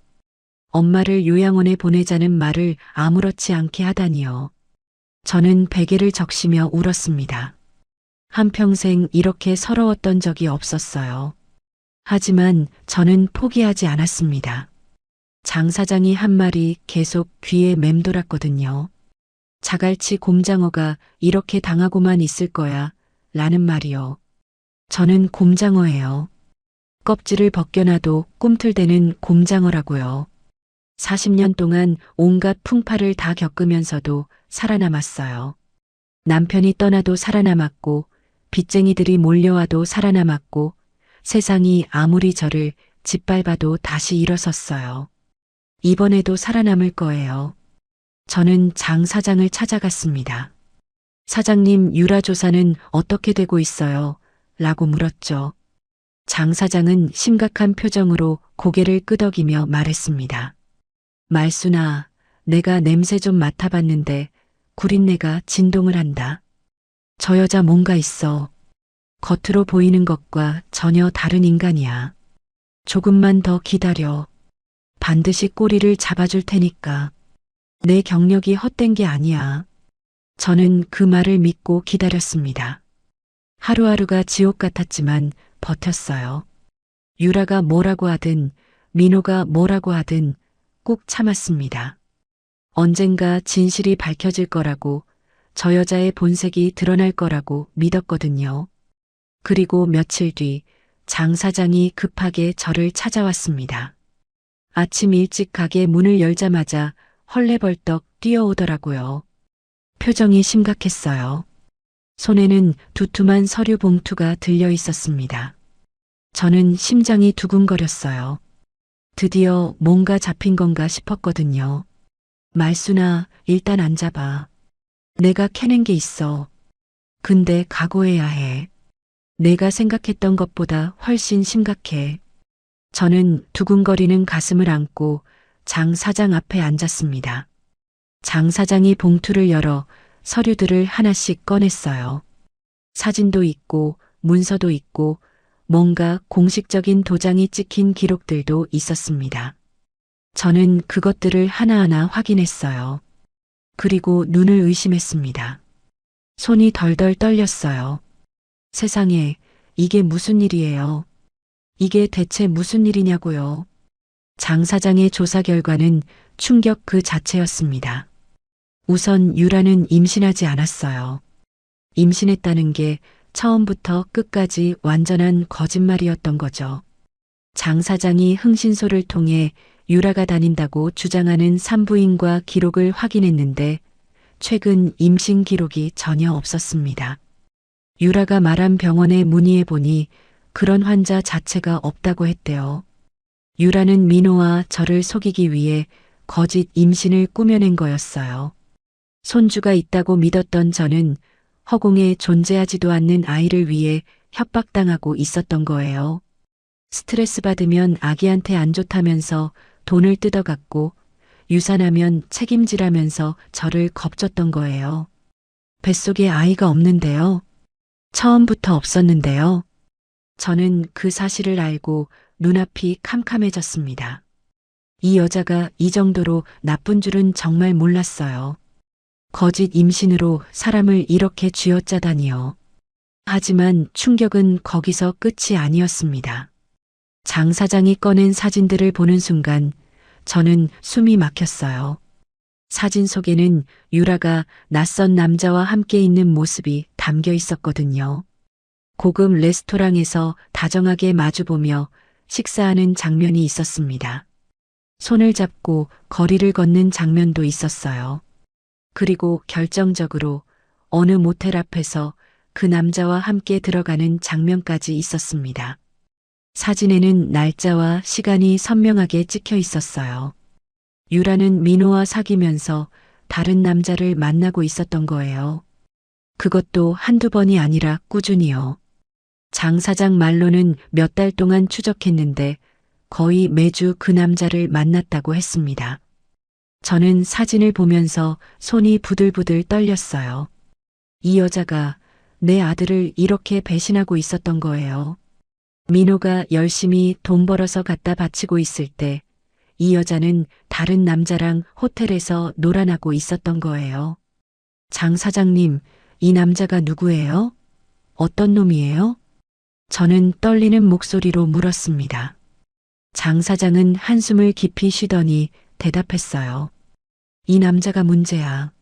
엄마를 요양원에 보내자는 말을 아무렇지 않게 하다니요. 저는 베개를 적시며 울었습니다. 한평생 이렇게 서러웠던 적이 없었어요. 하지만 저는 포기하지 않았습니다. 장 사장이 한 말이 계속 귀에 맴돌았거든요. 자갈치 곰장어가 이렇게 당하고만 있을 거야 라는 말이요. 저는 곰장어예요. 껍질을 벗겨놔도 꿈틀대는 곰장어라고요. 40년 동안 온갖 풍파를 다 겪으면서도 살아남았어요. 남편이 떠나도 살아남았고 빚쟁이들이 몰려와도 살아남았고 세상이 아무리 저를 짓밟아도 다시 일어섰어요. 이번에도 살아남을 거예요. 저는 장 사장을 찾아갔습니다. 사장님, 유라 조사는 어떻게 되고 있어요? 라고 물었죠. 장 사장은 심각한 표정으로 고개를 끄덕이며 말했습니다. 말순아, 내가 냄새 좀 맡아봤는데 구린내가 진동을 한다. 저 여자 뭔가 있어. 겉으로 보이는 것과 전혀 다른 인간이야. 조금만 더 기다려. 반드시 꼬리를 잡아줄 테니까. 내 경력이 헛된 게 아니야. 저는 그 말을 믿고 기다렸습니다. 하루하루가 지옥 같았지만 버텼어요. 유라가 뭐라고 하든 민호가 뭐라고 하든 꼭 참았습니다. 언젠가 진실이 밝혀질 거라고, 저 여자의 본색이 드러날 거라고 믿었거든요. 그리고 며칠 뒤 장 사장이 급하게 저를 찾아왔습니다. 아침 일찍 가게 문을 열자마자 헐레벌떡 뛰어오더라고요. 표정이 심각했어요. 손에는 두툼한 서류 봉투가 들려 있었습니다. 저는 심장이 두근거렸어요. 드디어 뭔가 잡힌 건가 싶었거든요. 말순아, 일단 앉아봐. 내가 캐낸 게 있어. 근데 각오해야 해. 내가 생각했던 것보다 훨씬 심각해. 저는 두근거리는 가슴을 안고 장 사장 앞에 앉았습니다. 장 사장이 봉투를 열어 서류들을 하나씩 꺼냈어요. 사진도 있고 문서도 있고 뭔가 공식적인 도장이 찍힌 기록들도 있었습니다. 저는 그것들을 하나하나 확인했어요. 그리고 눈을 의심했습니다. 손이 덜덜 떨렸어요. 세상에, 이게 무슨 일이에요? 이게 대체 무슨 일이냐고요? 장 사장의 조사 결과는 충격 그 자체였습니다. 우선 유라는 임신하지 않았어요. 임신했다는 게 처음부터 끝까지 완전한 거짓말이었던 거죠. 장 사장이 흥신소를 통해 유라가 다닌다고 주장하는 산부인과 기록을 확인했는데 최근 임신 기록이 전혀 없었습니다. 유라가 말한 병원에 문의해 보니 그런 환자 자체가 없다고 했대요. 유라는 민호와 저를 속이기 위해 거짓 임신을 꾸며낸 거였어요. 손주가 있다고 믿었던 저는 허공에 존재하지도 않는 아이를 위해 협박당하고 있었던 거예요. 스트레스 받으면 아기한테 안 좋다면서 돈을 뜯어갔고 유산하면 책임지라면서 저를 겁줬던 거예요. 뱃속에 아이가 없는데요. 처음부터 없었는데요. 저는 그 사실을 알고 눈앞이 캄캄해졌습니다. 이 여자가 이 정도로 나쁜 줄은 정말 몰랐어요. 거짓 임신으로 사람을 이렇게 쥐어짜다니요. 하지만 충격은 거기서 끝이 아니었습니다. 장 사장이 꺼낸 사진들을 보는 순간 저는 숨이 막혔어요. 사진 속에는 유라가 낯선 남자와 함께 있는 모습이 담겨 있었거든요. 고급 레스토랑에서 다정하게 마주보며 식사하는 장면이 있었습니다. 손을 잡고 거리를 걷는 장면도 있었어요. 그리고 결정적으로 어느 모텔 앞에서 그 남자와 함께 들어가는 장면까지 있었습니다. 사진에는 날짜와 시간이 선명하게 찍혀 있었어요. 유라는 민호와 사귀면서 다른 남자를 만나고 있었던 거예요. 그것도 한두 번이 아니라 꾸준히요. 장 사장 말로는 몇 달 동안 추적했는데 거의 매주 그 남자를 만났다고 했습니다. 저는 사진을 보면서 손이 부들부들 떨렸어요. 이 여자가 내 아들을 이렇게 배신하고 있었던 거예요. 민호가 열심히 돈 벌어서 갖다 바치고 있을 때 이 여자는 다른 남자랑 호텔에서 놀아나고 있었던 거예요. 장 사장님, 이 남자가 누구예요? 어떤 놈이에요? 저는 떨리는 목소리로 물었습니다. 장 사장은 한숨을 깊이 쉬더니 대답했어요. 이 남자가 문제야.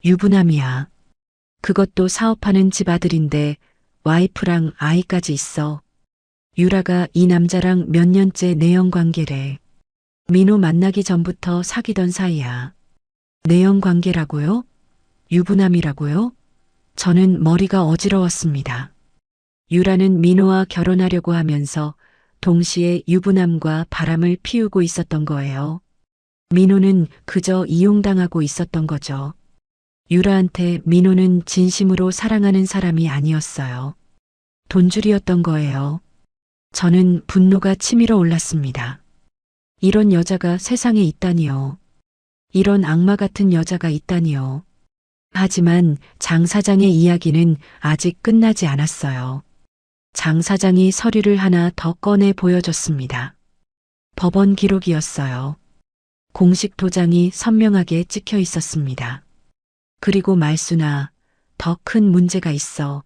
유부남이야. 그것도 사업하는 집 아들인데 와이프랑 아이까지 있어. 유라가 이 남자랑 몇 년째 내연 관계래. 민호 만나기 전부터 사귀던 사이야. 내연 관계라고요? 유부남이라고요? 저는 머리가 어지러웠습니다. 유라는 민호와 결혼하려고 하면서 동시에 유부남과 바람을 피우고 있었던 거예요. 민호는 그저 이용당하고 있었던 거죠. 유라한테 민호는 진심으로 사랑하는 사람이 아니었어요. 돈줄이었던 거예요. 저는 분노가 치밀어 올랐습니다. 이런 여자가 세상에 있다니요. 이런 악마 같은 여자가 있다니요. 하지만 장 사장의 이야기는 아직 끝나지 않았어요. 장 사장이 서류를 하나 더 꺼내 보여줬습니다. 법원 기록이었어요. 공식 도장이 선명하게 찍혀 있었습니다. 그리고 말순아, 더 큰 문제가 있어.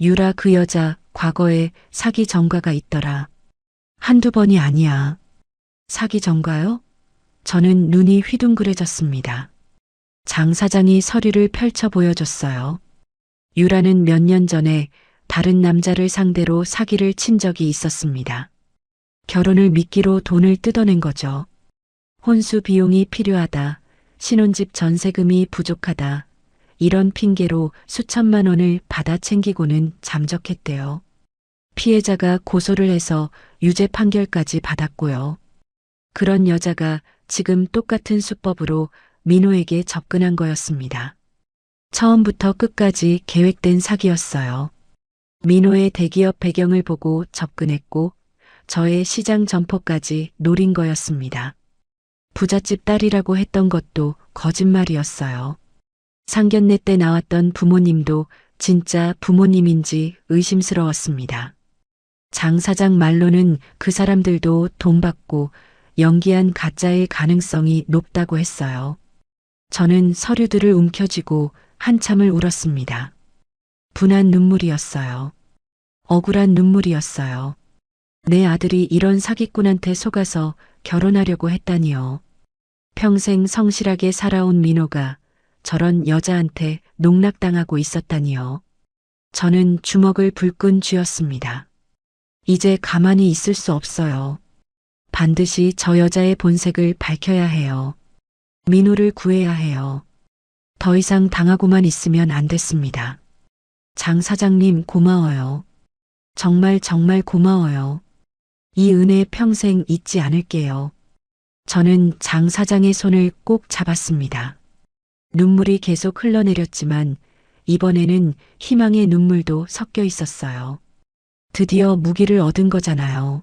유라 그 여자 과거에 사기 전과가 있더라. 한두 번이 아니야. 사기 전과요? 저는 눈이 휘둥그레졌습니다. 장 사장이 서류를 펼쳐 보여줬어요. 유라는 몇 년 전에 다른 남자를 상대로 사기를 친 적이 있었습니다. 결혼을 미끼로 돈을 뜯어낸 거죠. 혼수 비용이 필요하다. 신혼집 전세금이 부족하다. 이런 핑계로 수천만 원을 받아 챙기고는 잠적했대요. 피해자가 고소를 해서 유죄 판결까지 받았고요. 그런 여자가 지금 똑같은 수법으로 민호에게 접근한 거였습니다. 처음부터 끝까지 계획된 사기였어요. 민호의 대기업 배경을 보고 접근했고 저의 시장 점포까지 노린 거였습니다. 부잣집 딸이라고 했던 것도 거짓말이었어요. 상견례 때 나왔던 부모님도 진짜 부모님인지 의심스러웠습니다. 장 사장 말로는 그 사람들도 돈 받고 연기한 가짜일 가능성이 높다고 했어요. 저는 서류들을 움켜쥐고 한참을 울었습니다. 분한 눈물이었어요. 억울한 눈물이었어요. 내 아들이 이런 사기꾼한테 속아서 결혼하려고 했다니요. 평생 성실하게 살아온 민호가 저런 여자한테 농락당하고 있었다니요. 저는 주먹을 불끈 쥐었습니다. 이제 가만히 있을 수 없어요. 반드시 저 여자의 본색을 밝혀야 해요. 민호를 구해야 해요. 더 이상 당하고만 있으면 안 됐습니다. 장 사장님 고마워요. 정말 정말 고마워요. 이 은혜 평생 잊지 않을게요. 저는 장 사장의 손을 꼭 잡았습니다. 눈물이 계속 흘러내렸지만 이번에는 희망의 눈물도 섞여 있었어요. 드디어 무기를 얻은 거잖아요.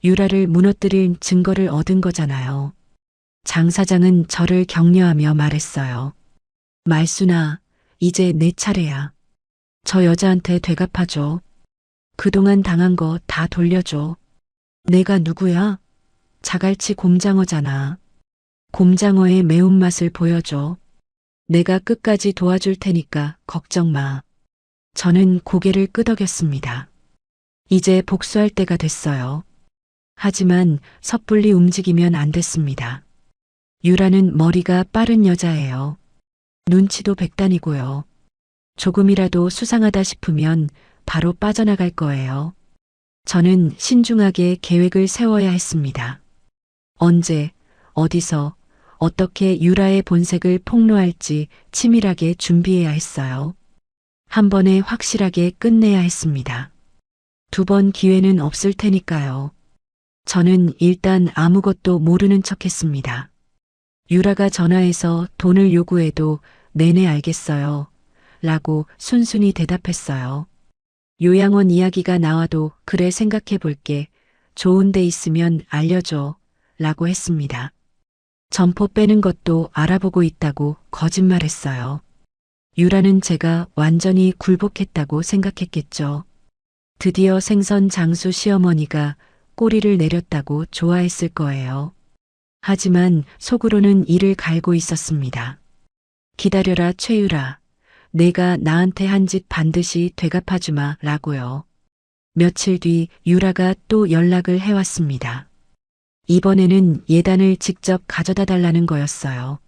유라를 무너뜨릴 증거를 얻은 거잖아요. 장 사장은 저를 격려하며 말했어요. 말순아, 이제 내 차례야. 저 여자한테 되갚아줘. 그동안 당한 거 다 돌려줘. 내가 누구야? 자갈치 곰장어잖아. 곰장어의 매운맛을 보여줘. 내가 끝까지 도와줄 테니까 걱정 마. 저는 고개를 끄덕였습니다. 이제 복수할 때가 됐어요. 하지만 섣불리 움직이면 안 됐습니다. 유라는 머리가 빠른 여자예요. 눈치도 백단이고요. 조금이라도 수상하다 싶으면 바로 빠져나갈 거예요. 저는 신중하게 계획을 세워야 했습니다. 언제, 어디서, 어떻게 유라의 본색을 폭로할지 치밀하게 준비해야 했어요. 한 번에 확실하게 끝내야 했습니다. 두 번 기회는 없을 테니까요. 저는 일단 아무것도 모르는 척 했습니다. 유라가 전화해서 돈을 요구해도 내내 알겠어요. 라고 순순히 대답했어요. 요양원 이야기가 나와도 그래 생각해 볼게. 좋은 데 있으면 알려줘. 라고 했습니다. 점포 빼는 것도 알아보고 있다고 거짓말했어요. 유라는 제가 완전히 굴복했다고 생각했겠죠. 드디어 생선 장수 시어머니가 꼬리를 내렸다고 좋아했을 거예요. 하지만 속으로는 이를 갈고 있었습니다. 기다려라 최유라. 내가 나한테 한 짓 반드시 되갚아주마 라고요. 며칠 뒤 유라가 또 연락을 해왔습니다. 이번에는 예단을 직접 가져다 달라는 거였어요.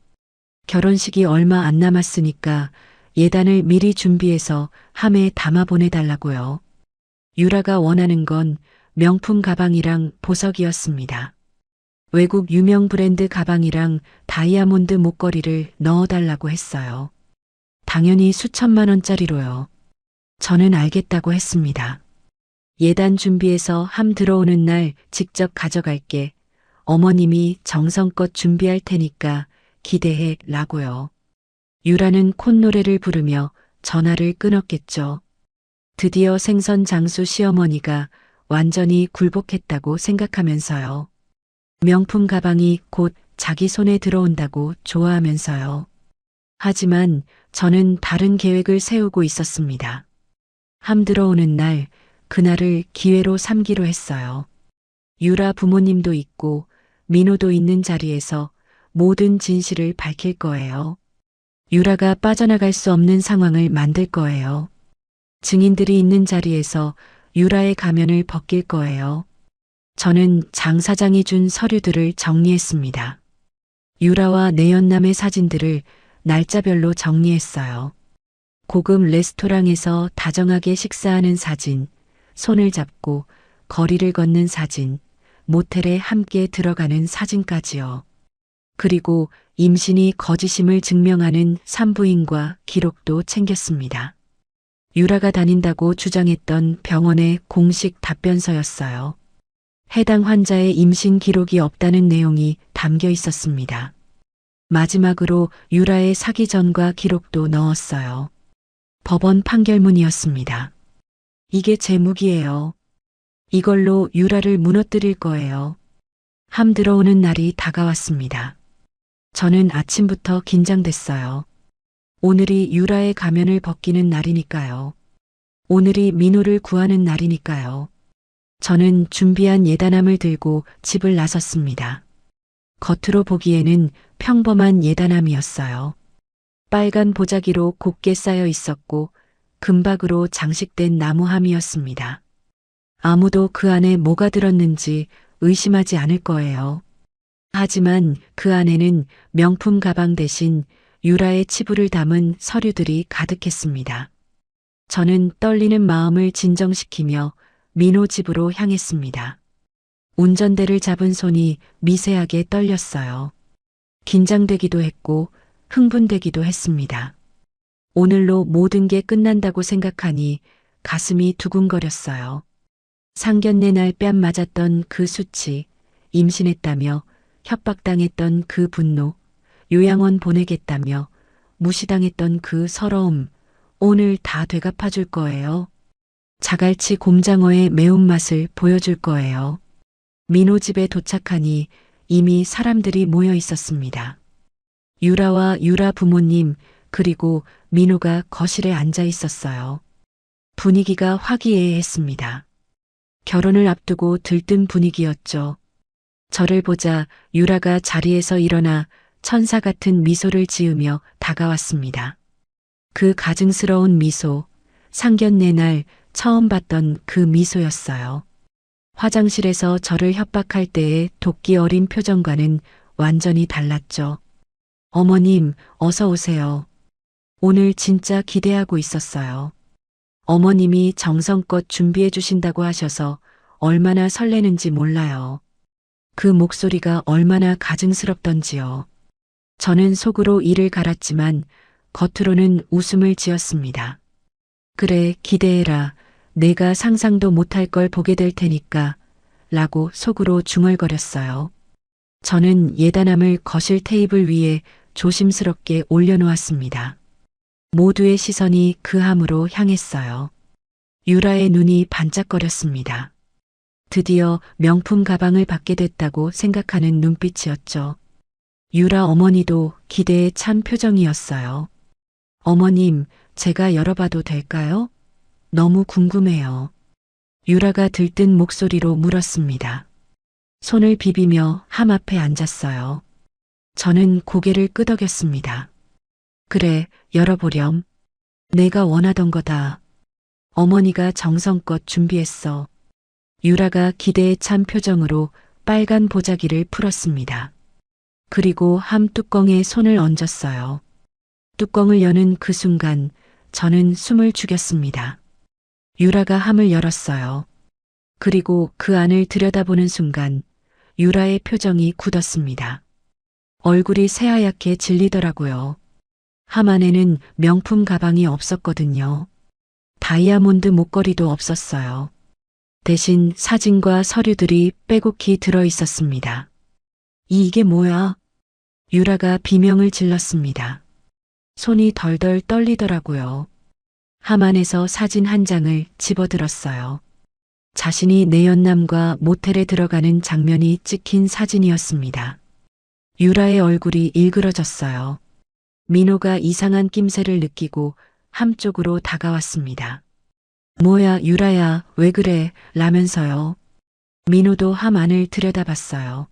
결혼식이 얼마 안 남았으니까 예단을 미리 준비해서 함에 담아 보내달라고요. 유라가 원하는 건 명품 가방이랑 보석이었습니다. 외국 유명 브랜드 가방이랑 다이아몬드 목걸이를 넣어달라고 했어요. 당연히 수천만 원짜리로요. 저는 알겠다고 했습니다. 예단 준비해서 함 들어오는 날 직접 가져갈게. 어머님이 정성껏 준비할 테니까 기대해 라고요. 유라는 콧노래를 부르며 전화를 끊었겠죠. 드디어 생선 장수 시어머니가 완전히 굴복했다고 생각하면서요. 명품 가방이 곧 자기 손에 들어온다고 좋아하면서요. 하지만 저는 다른 계획을 세우고 있었습니다. 함 들어오는 날, 그날을 기회로 삼기로 했어요. 유라 부모님도 있고 민호도 있는 자리에서 모든 진실을 밝힐 거예요. 유라가 빠져나갈 수 없는 상황을 만들 거예요. 증인들이 있는 자리에서 유라의 가면을 벗길 거예요. 저는 장 사장이 준 서류들을 정리했습니다. 유라와 내연남의 사진들을 날짜별로 정리했어요. 고급 레스토랑에서 다정하게 식사하는 사진, 손을 잡고 거리를 걷는 사진, 모텔에 함께 들어가는 사진까지요. 그리고 임신이 거짓임을 증명하는 산부인과 기록도 챙겼습니다. 유라가 다닌다고 주장했던 병원의 공식 답변서였어요. 해당 환자의 임신 기록이 없다는 내용이 담겨 있었습니다. 마지막으로 유라의 사기 전과 기록도 넣었어요. 법원 판결문이었습니다. 이게 제 무기예요. 이걸로 유라를 무너뜨릴 거예요. 함 들어오는 날이 다가왔습니다. 저는 아침부터 긴장됐어요. 오늘이 유라의 가면을 벗기는 날이니까요. 오늘이 민호를 구하는 날이니까요. 저는 준비한 예단함을 들고 집을 나섰습니다. 겉으로 보기에는 평범한 예단함이었어요. 빨간 보자기로 곱게 쌓여 있었고 금박으로 장식된 나무함이었습니다. 아무도 그 안에 뭐가 들었는지 의심하지 않을 거예요. 하지만 그 안에는 명품 가방 대신 유라의 치부를 담은 서류들이 가득했습니다. 저는 떨리는 마음을 진정시키며 민호 집으로 향했습니다. 운전대를 잡은 손이 미세하게 떨렸어요. 긴장되기도 했고 흥분되기도 했습니다. 오늘로 모든 게 끝난다고 생각하니 가슴이 두근거렸어요. 상견례 날 뺨 맞았던 그 수치, 임신했다며 협박당했던 그 분노, 요양원 보내겠다며 무시당했던 그 서러움, 오늘 다 되갚아줄 거예요. 자갈치 곰장어의 매운맛을 보여줄 거예요. 민호 집에 도착하니 이미 사람들이 모여 있었습니다. 유라와 유라 부모님, 그리고 민호가 거실에 앉아 있었어요. 분위기가 화기애애했습니다. 결혼을 앞두고 들뜬 분위기였죠. 저를 보자 유라가 자리에서 일어나 천사 같은 미소를 지으며 다가왔습니다. 그 가증스러운 미소, 상견례 날 처음 봤던 그 미소였어요. 화장실에서 저를 협박할 때의 도끼 어린 표정과는 완전히 달랐죠. 어머님, 어서 오세요. 오늘 진짜 기대하고 있었어요. 어머님이 정성껏 준비해 주신다고 하셔서 얼마나 설레는지 몰라요. 그 목소리가 얼마나 가증스럽던지요. 저는 속으로 이를 갈았지만 겉으로는 웃음을 지었습니다. 그래, 기대해라. 내가 상상도 못할 걸 보게 될 테니까 라고 속으로 중얼거렸어요. 저는 예단함을 거실 테이블 위에 조심스럽게 올려놓았습니다. 모두의 시선이 그 함으로 향했어요. 유라의 눈이 반짝거렸습니다. 드디어 명품 가방을 받게 됐다고 생각하는 눈빛이었죠. 유라 어머니도 기대에 찬 표정이었어요. 어머님, 제가 열어봐도 될까요? 너무 궁금해요. 유라가 들뜬 목소리로 물었습니다. 손을 비비며 함 앞에 앉았어요. 저는 고개를 끄덕였습니다. 그래, 열어보렴. 내가 원하던 거다. 어머니가 정성껏 준비했어. 유라가 기대에 찬 표정으로 빨간 보자기를 풀었습니다. 그리고 함 뚜껑에 손을 얹었어요. 뚜껑을 여는 그 순간 저는 숨을 죽였습니다. 유라가 함을 열었어요. 그리고 그 안을 들여다보는 순간 유라의 표정이 굳었습니다. 얼굴이 새하얗게 질리더라고요. 함 안에는 명품 가방이 없었거든요. 다이아몬드 목걸이도 없었어요. 대신 사진과 서류들이 빼곡히 들어 있었습니다. 이게 뭐야? 유라가 비명을 질렀습니다. 손이 덜덜 떨리더라고요. 함 안에서 사진 한 장을 집어들었어요. 자신이 내연남과 모텔에 들어가는 장면이 찍힌 사진이었습니다. 유라의 얼굴이 일그러졌어요. 민호가 이상한 낌새를 느끼고 함 쪽으로 다가왔습니다. 뭐야, 유라야, 왜 그래? 라면서요. 민호도 함 안을 들여다봤어요.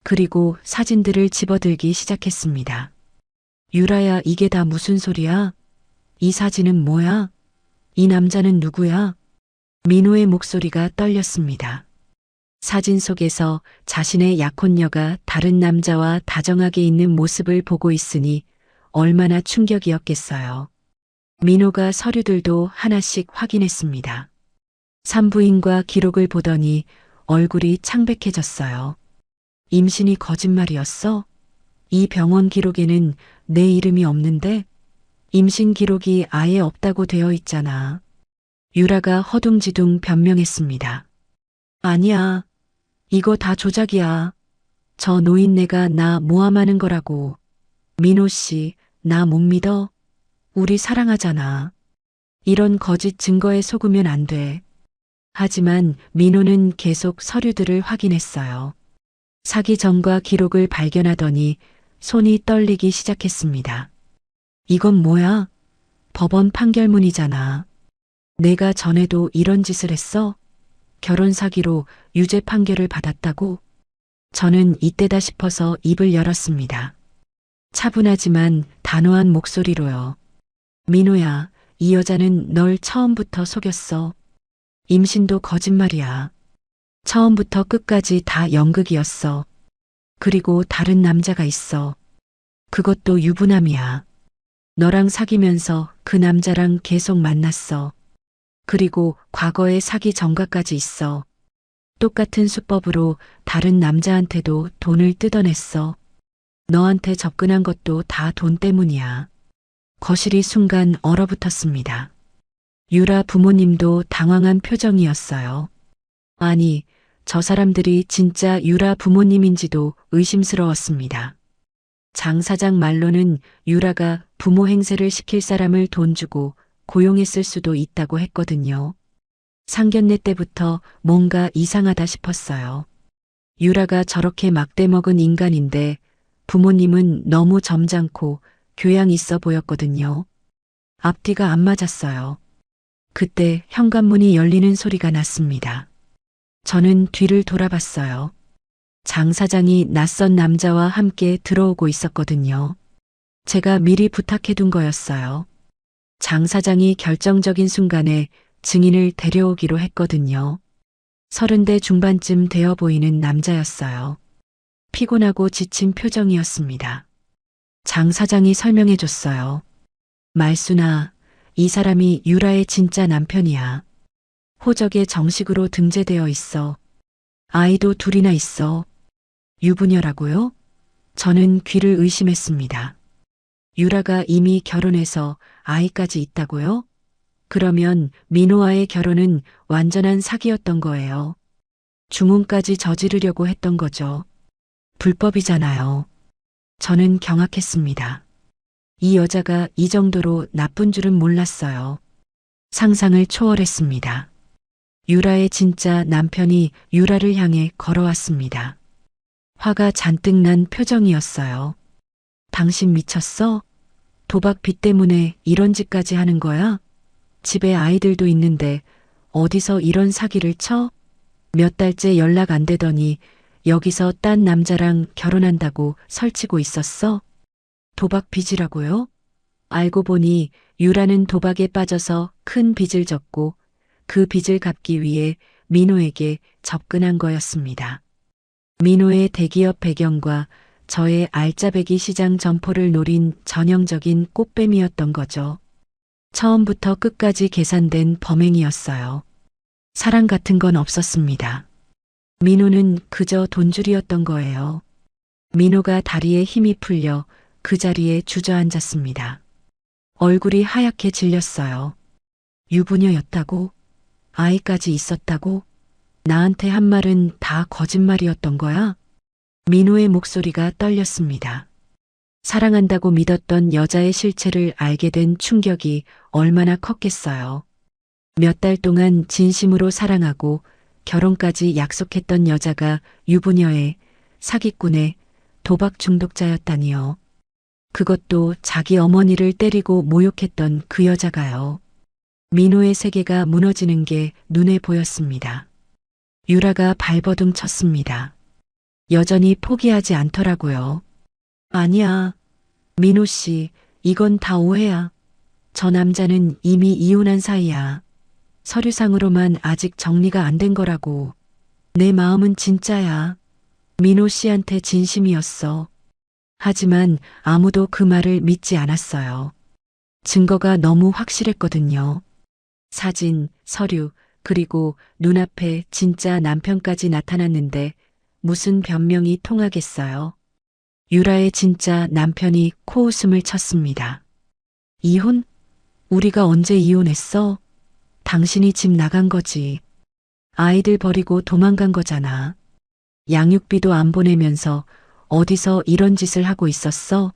그리고 사진들을 집어들기 시작했습니다. 유라야, 이게 다 무슨 소리야? 이 사진은 뭐야? 이 남자는 누구야? 민호의 목소리가 떨렸습니다. 사진 속에서 자신의 약혼녀가 다른 남자와 다정하게 있는 모습을 보고 있으니 얼마나 충격이었겠어요. 민호가 서류들도 하나씩 확인했습니다. 산부인과 기록을 보더니 얼굴이 창백해졌어요. 임신이 거짓말이었어? 이 병원 기록에는 내 이름이 없는데? 임신 기록이 아예 없다고 되어 있잖아. 유라가 허둥지둥 변명했습니다. 아니야. 이거 다 조작이야. 저 노인네가 나 모함하는 거라고. 민호 씨, 나 못 믿어? 우리 사랑하잖아. 이런 거짓 증거에 속으면 안 돼. 하지만 민호는 계속 서류들을 확인했어요. 사기 전과 기록을 발견하더니 손이 떨리기 시작했습니다. 이건 뭐야? 법원 판결문이잖아. 내가 전에도 이런 짓을 했어? 결혼 사기로 유죄 판결을 받았다고? 저는 이때다 싶어서 입을 열었습니다. 차분하지만 단호한 목소리로요. 민호야, 이 여자는 널 처음부터 속였어. 임신도 거짓말이야. 처음부터 끝까지 다 연극이었어. 그리고 다른 남자가 있어. 그것도 유부남이야. 너랑 사귀면서 그 남자랑 계속 만났어. 그리고 과거에 사기 전과까지 있어. 똑같은 수법으로 다른 남자한테도 돈을 뜯어냈어. 너한테 접근한 것도 다 돈 때문이야. 거실이 순간 얼어붙었습니다. 유라 부모님도 당황한 표정이었어요. 아니, 저 사람들이 진짜 유라 부모님인지도 의심스러웠습니다. 장 사장 말로는 유라가 부모 행세를 시킬 사람을 돈 주고 고용했을 수도 있다고 했거든요. 상견례 때부터 뭔가 이상하다 싶었어요. 유라가 저렇게 막대 먹은 인간인데 부모님은 너무 점잖고 교양 있어 보였거든요. 앞뒤가 안 맞았어요. 그때 현관문이 열리는 소리가 났습니다. 저는 뒤를 돌아봤어요. 장 사장이 낯선 남자와 함께 들어오고 있었거든요. 제가 미리 부탁해둔 거였어요. 장 사장이 결정적인 순간에 증인을 데려오기로 했거든요. 30대 중반쯤 되어 보이는 남자였어요. 피곤하고 지친 표정이었습니다. 장 사장이 설명해 줬어요. 말순아, 이 사람이 유라의 진짜 남편이야. 호적에 정식으로 등재되어 있어. 아이도 둘이나 있어. 유부녀라고요? 저는 귀를 의심했습니다. 유라가 이미 결혼해서 아이까지 있다고요? 그러면 민호와의 결혼은 완전한 사기였던 거예요. 중혼까지 저지르려고 했던 거죠. 불법이잖아요. 저는 경악했습니다. 이 여자가 이 정도로 나쁜 줄은 몰랐어요. 상상을 초월했습니다. 유라의 진짜 남편이 유라를 향해 걸어왔습니다. 화가 잔뜩 난 표정이었어요. 당신 미쳤어? 도박 빚 때문에 이런 짓까지 하는 거야? 집에 아이들도 있는데 어디서 이런 사기를 쳐? 몇 달째 연락 안 되더니 여기서 딴 남자랑 결혼한다고 설치고 있었어? 도박 빚이라고요? 알고 보니 유라는 도박에 빠져서 큰 빚을 졌고 그 빚을 갚기 위해 민호에게 접근한 거였습니다. 민호의 대기업 배경과 저의 알짜배기 시장 점포를 노린 전형적인 꽃뱀이었던 거죠. 처음부터 끝까지 계산된 범행이었어요. 사랑 같은 건 없었습니다. 민호는 그저 돈줄이었던 거예요. 민호가 다리에 힘이 풀려 그 자리에 주저앉았습니다. 얼굴이 하얗게 질렸어요. 유부녀였다고? 아이까지 있었다고? 나한테 한 말은 다 거짓말이었던 거야? 민호의 목소리가 떨렸습니다. 사랑한다고 믿었던 여자의 실체를 알게 된 충격이 얼마나 컸겠어요. 몇 달 동안 진심으로 사랑하고 결혼까지 약속했던 여자가 유부녀의 사기꾼의 도박 중독자였다니요. 그것도 자기 어머니를 때리고 모욕했던 그 여자가요. 민호의 세계가 무너지는 게 눈에 보였습니다. 유라가 발버둥 쳤습니다. 여전히 포기하지 않더라고요. 아니야. 민호 씨, 이건 다 오해야. 저 남자는 이미 이혼한 사이야. 서류상으로만 아직 정리가 안 된 거라고. 내 마음은 진짜야. 민호 씨한테 진심이었어. 하지만 아무도 그 말을 믿지 않았어요. 증거가 너무 확실했거든요. 사진, 서류, 그리고 눈앞에 진짜 남편까지 나타났는데 무슨 변명이 통하겠어요. 유라의 진짜 남편이 코웃음을 쳤습니다. 이혼? 우리가 언제 이혼했어? 당신이 집 나간 거지. 아이들 버리고 도망간 거잖아. 양육비도 안 보내면서 어디서 이런 짓을 하고 있었어?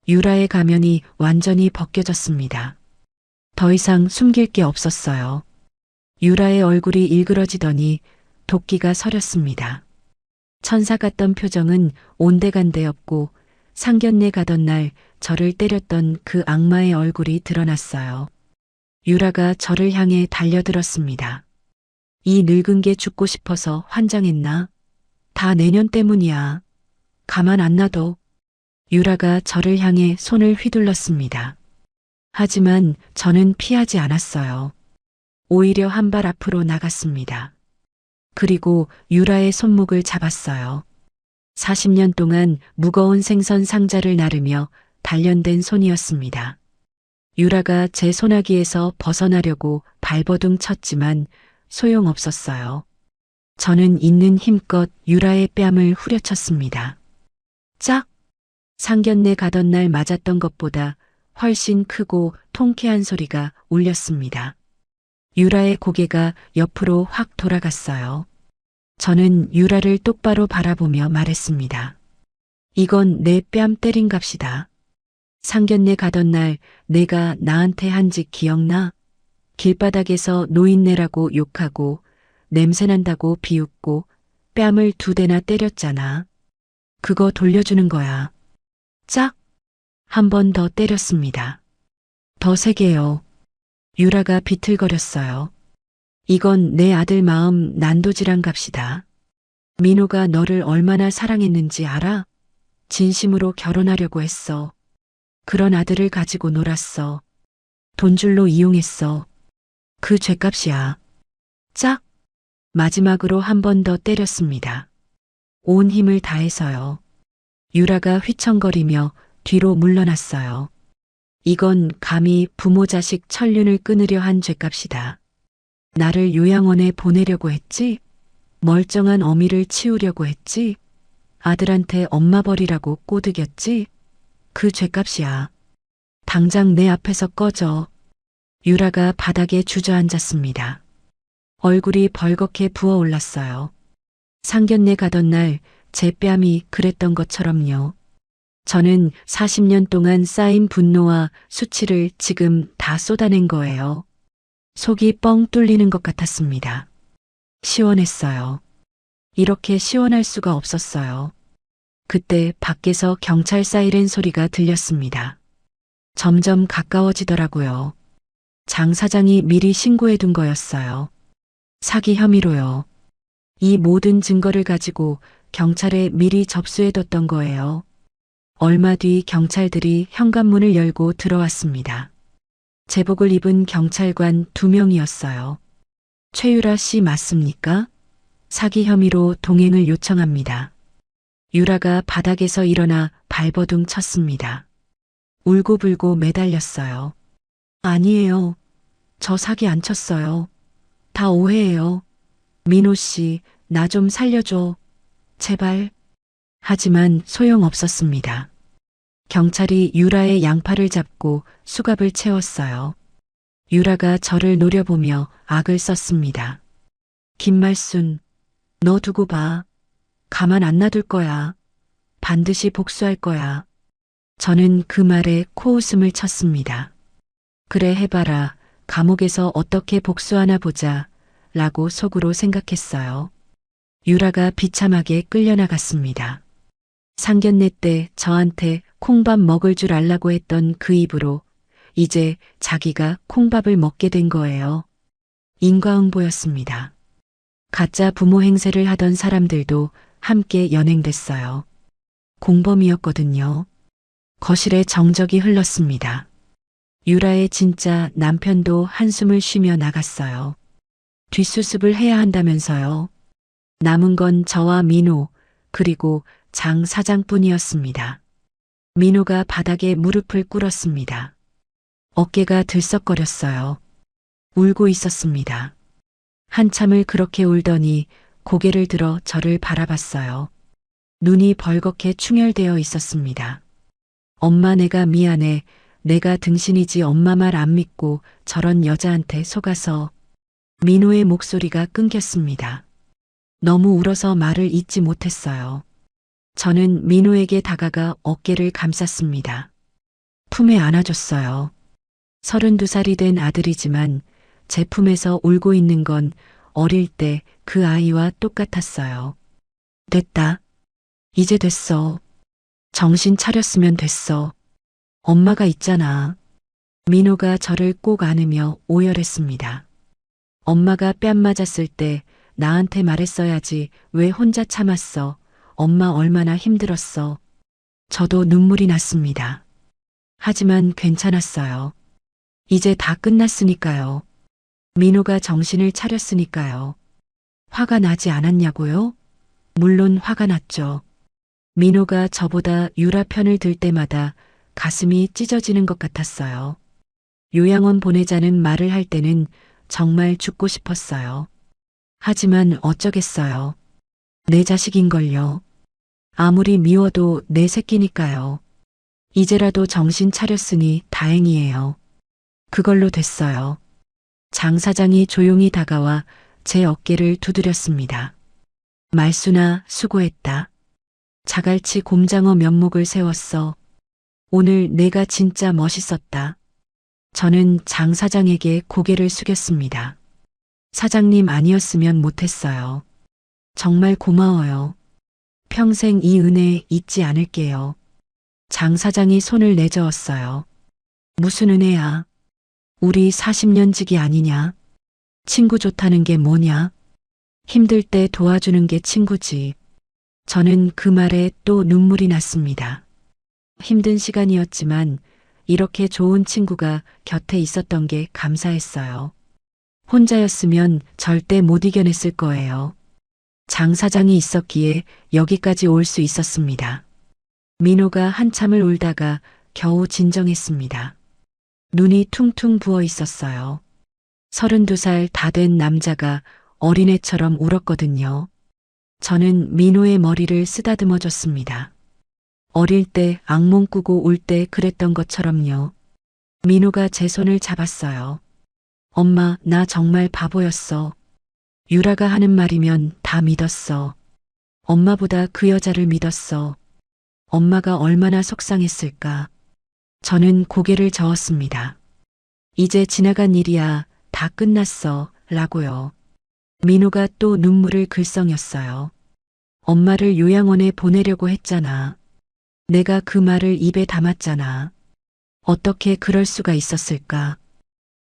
유라의 가면이 완전히 벗겨졌습니다. 더 이상 숨길 게 없었어요. 유라의 얼굴이 일그러지더니 도끼가 서렸습니다. 천사 같던 표정은 온데간데 없고 상견례 가던 날 저를 때렸던 그 악마의 얼굴이 드러났어요. 유라가 저를 향해 달려들었습니다. 이 늙은 게 죽고 싶어서 환장했나? 다 내년 때문이야. 가만 안 놔둬. 유라가 저를 향해 손을 휘둘렀습니다. 하지만 저는 피하지 않았어요. 오히려 한 발 앞으로 나갔습니다. 그리고 유라의 손목을 잡았어요. 40년 동안 무거운 생선 상자를 나르며 단련된 손이었습니다. 유라가 제 손아귀에서 벗어나려고 발버둥 쳤지만 소용없었어요. 저는 있는 힘껏 유라의 뺨을 후려쳤습니다. 짝! 상견례 가던 날 맞았던 것보다 훨씬 크고 통쾌한 소리가 울렸습니다. 유라의 고개가 옆으로 확 돌아갔어요. 저는 유라를 똑바로 바라보며 말했습니다. 이건 내 뺨 때린 값이다. 상견례 가던 날 내가 나한테 한 짓 기억나? 길바닥에서 노인네라고 욕하고 냄새난다고 비웃고 뺨을 2대나 때렸잖아. 그거 돌려주는 거야. 짝! 한 번 더 때렸습니다. 더 세게요. 유라가 비틀거렸어요. 이건 내 아들 마음 난도질한 값이다. 민호가 너를 얼마나 사랑했는지 알아? 진심으로 결혼하려고 했어. 그런 아들을 가지고 놀았어. 돈줄로 이용했어. 그 죗값이야. 짝! 마지막으로 한 번 더 때렸습니다. 온 힘을 다해서요. 유라가 휘청거리며 뒤로 물러났어요. 이건 감히 부모 자식 천륜을 끊으려 한 죗값이다. 나를 요양원에 보내려고 했지? 멀쩡한 어미를 치우려고 했지? 아들한테 엄마 버리라고 꼬드겼지? 그 죗값이야. 당장 내 앞에서 꺼져. 유라가 바닥에 주저앉았습니다. 얼굴이 벌겋게 부어올랐어요. 상견례 가던 날 제 뺨이 그랬던 것처럼요. 저는 40년 동안 쌓인 분노와 수치를 지금 다 쏟아낸 거예요. 속이 뻥 뚫리는 것 같았습니다. 시원했어요. 이렇게 시원할 수가 없었어요. 그때 밖에서 경찰 사이렌 소리가 들렸습니다. 점점 가까워지더라고요. 장 사장이 미리 신고해둔 거였어요. 사기 혐의로요. 이 모든 증거를 가지고 경찰에 미리 접수해뒀던 거예요. 얼마 뒤 경찰들이 현관문을 열고 들어왔습니다. 제복을 입은 경찰관 2명이었어요. 최유라 씨 맞습니까? 사기 혐의로 동행을 요청합니다. 유라가 바닥에서 일어나 발버둥 쳤습니다. 울고불고 매달렸어요. 아니에요. 저 사기 안 쳤어요. 다 오해예요. 민호 씨, 나 좀 살려줘. 제발. 하지만 소용없었습니다. 경찰이 유라의 양팔을 잡고 수갑을 채웠어요. 유라가 저를 노려보며 악을 썼습니다. 김말순, 너 두고 봐. 가만 안 놔둘 거야. 반드시 복수할 거야. 저는 그 말에 코웃음을 쳤습니다. 그래 해봐라. 감옥에서 어떻게 복수하나 보자. 라고 속으로 생각했어요. 유라가 비참하게 끌려나갔습니다. 상견례 때 저한테 콩밥 먹을 줄 알라고 했던 그 입으로 이제 자기가 콩밥을 먹게 된 거예요. 인과응보였습니다. 가짜 부모 행세를 하던 사람들도 함께 연행됐어요. 공범이었거든요. 거실에 정적이 흘렀습니다. 유라의 진짜 남편도 한숨을 쉬며 나갔어요. 뒷수습을 해야 한다면서요. 남은 건 저와 민호, 그리고 장 사장뿐이었습니다. 민호가 바닥에 무릎을 꿇었습니다. 어깨가 들썩거렸어요. 울고 있었습니다. 한참을 그렇게 울더니 고개를 들어 저를 바라봤어요. 눈이 벌겋게 충혈되어 있었습니다. 엄마 내가 미안해. 내가 등신이지 엄마 말 안 믿고 저런 여자한테 속아서. 민호의 목소리가 끊겼습니다. 너무 울어서 말을 잇지 못했어요. 저는 민호에게 다가가 어깨를 감쌌습니다. 품에 안아줬어요. 32살이 된 아들이지만 제 품에서 울고 있는 건 어릴 때 그 아이와 똑같았어요. 됐다. 이제 됐어. 정신 차렸으면 됐어. 엄마가 있잖아. 민호가 저를 꼭 안으며 오열했습니다. 엄마가 뺨 맞았을 때 나한테 말했어야지. 왜 혼자 참았어. 엄마 얼마나 힘들었어. 저도 눈물이 났습니다. 하지만 괜찮았어요. 이제 다 끝났으니까요. 민호가 정신을 차렸으니까요. 화가 나지 않았냐고요? 물론 화가 났죠. 민호가 저보다 유라 편을 들 때마다 가슴이 찢어지는 것 같았어요. 요양원 보내자는 말을 할 때는 정말 죽고 싶었어요. 하지만 어쩌겠어요. 내 자식인걸요. 아무리 미워도 내 새끼니까요. 이제라도 정신 차렸으니 다행이에요. 그걸로 됐어요. 장 사장이 조용히 다가와 제 어깨를 두드렸습니다. 말순아, 수고했다. 자갈치 곰장어 면목을 세웠어. 오늘 내가 진짜 멋있었다. 저는 장 사장에게 고개를 숙였습니다. 사장님 아니었으면 못했어요. 정말 고마워요. 평생 이 은혜 잊지 않을게요. 장 사장이 손을 내저었어요. 무슨 은혜야? 우리 40년 지기 아니냐? 친구 좋다는 게 뭐냐? 힘들 때 도와주는 게 친구지. 저는 그 말에 또 눈물이 났습니다. 힘든 시간이었지만 이렇게 좋은 친구가 곁에 있었던 게 감사했어요. 혼자였으면 절대 못 이겨냈을 거예요. 장 사장이 있었기에 여기까지 올 수 있었습니다. 민호가 한참을 울다가 겨우 진정했습니다. 눈이 퉁퉁 부어 있었어요. 32살 다 된 남자가 어린애처럼 울었거든요. 저는 민호의 머리를 쓰다듬어 줬습니다. 어릴 때 악몽 꾸고 울 때 그랬던 것처럼요. 민호가 제 손을 잡았어요. 엄마, 나 정말 바보였어. 유라가 하는 말이면 다 믿었어. 엄마보다 그 여자를 믿었어. 엄마가 얼마나 속상했을까. 저는 고개를 저었습니다. 이제 지나간 일이야. 다 끝났어. 라고요. 민호가 또 눈물을 글썽였어요. 엄마를 요양원에 보내려고 했잖아. 내가 그 말을 입에 담았잖아. 어떻게 그럴 수가 있었을까?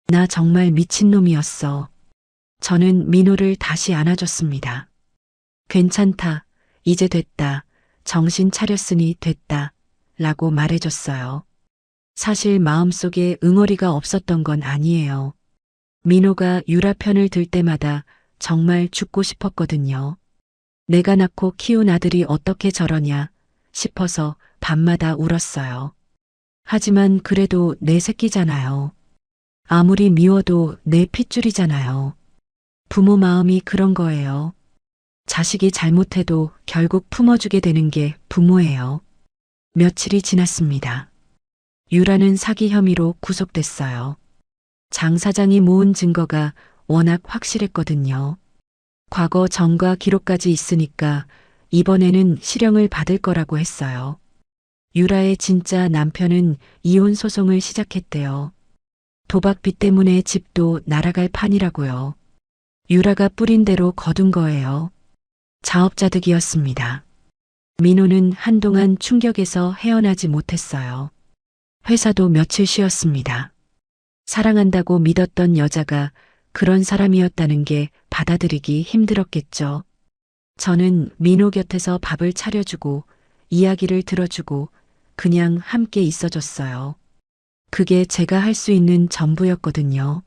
나 정말 미친놈이었어. 저는 민호를 다시 안아줬습니다. 괜찮다. 이제 됐다. 정신 차렸으니 됐다. 라고 말해줬어요. 사실 마음속에 응어리가 없었던 건 아니에요. 민호가 유라 편을 들 때마다 정말 죽고 싶었거든요. 내가 낳고 키운 아들이 어떻게 저러냐 싶어서 밤마다 울었어요. 하지만 그래도 내 새끼잖아요. 아무리 미워도 내 핏줄이잖아요. 부모 마음이 그런 거예요. 자식이 잘못해도 결국 품어주게 되는 게 부모예요. 며칠이 지났습니다. 유라는 사기 혐의로 구속됐어요. 장 사장이 모은 증거가 워낙 확실했거든요. 과거 전과 기록까지 있으니까 이번에는 실형을 받을 거라고 했어요. 유라의 진짜 남편은 이혼 소송을 시작했대요. 도박빚 때문에 집도 날아갈 판이라고요. 유라가 뿌린 대로 거둔 거예요. 자업자득이었습니다. 민호는 한동안 충격에서 헤어나지 못했어요. 회사도 며칠 쉬었습니다. 사랑한다고 믿었던 여자가 그런 사람이었다는 게 받아들이기 힘들었겠죠. 저는 민호 곁에서 밥을 차려주고 이야기를 들어주고 그냥 함께 있어줬어요. 그게 제가 할 수 있는 전부였거든요.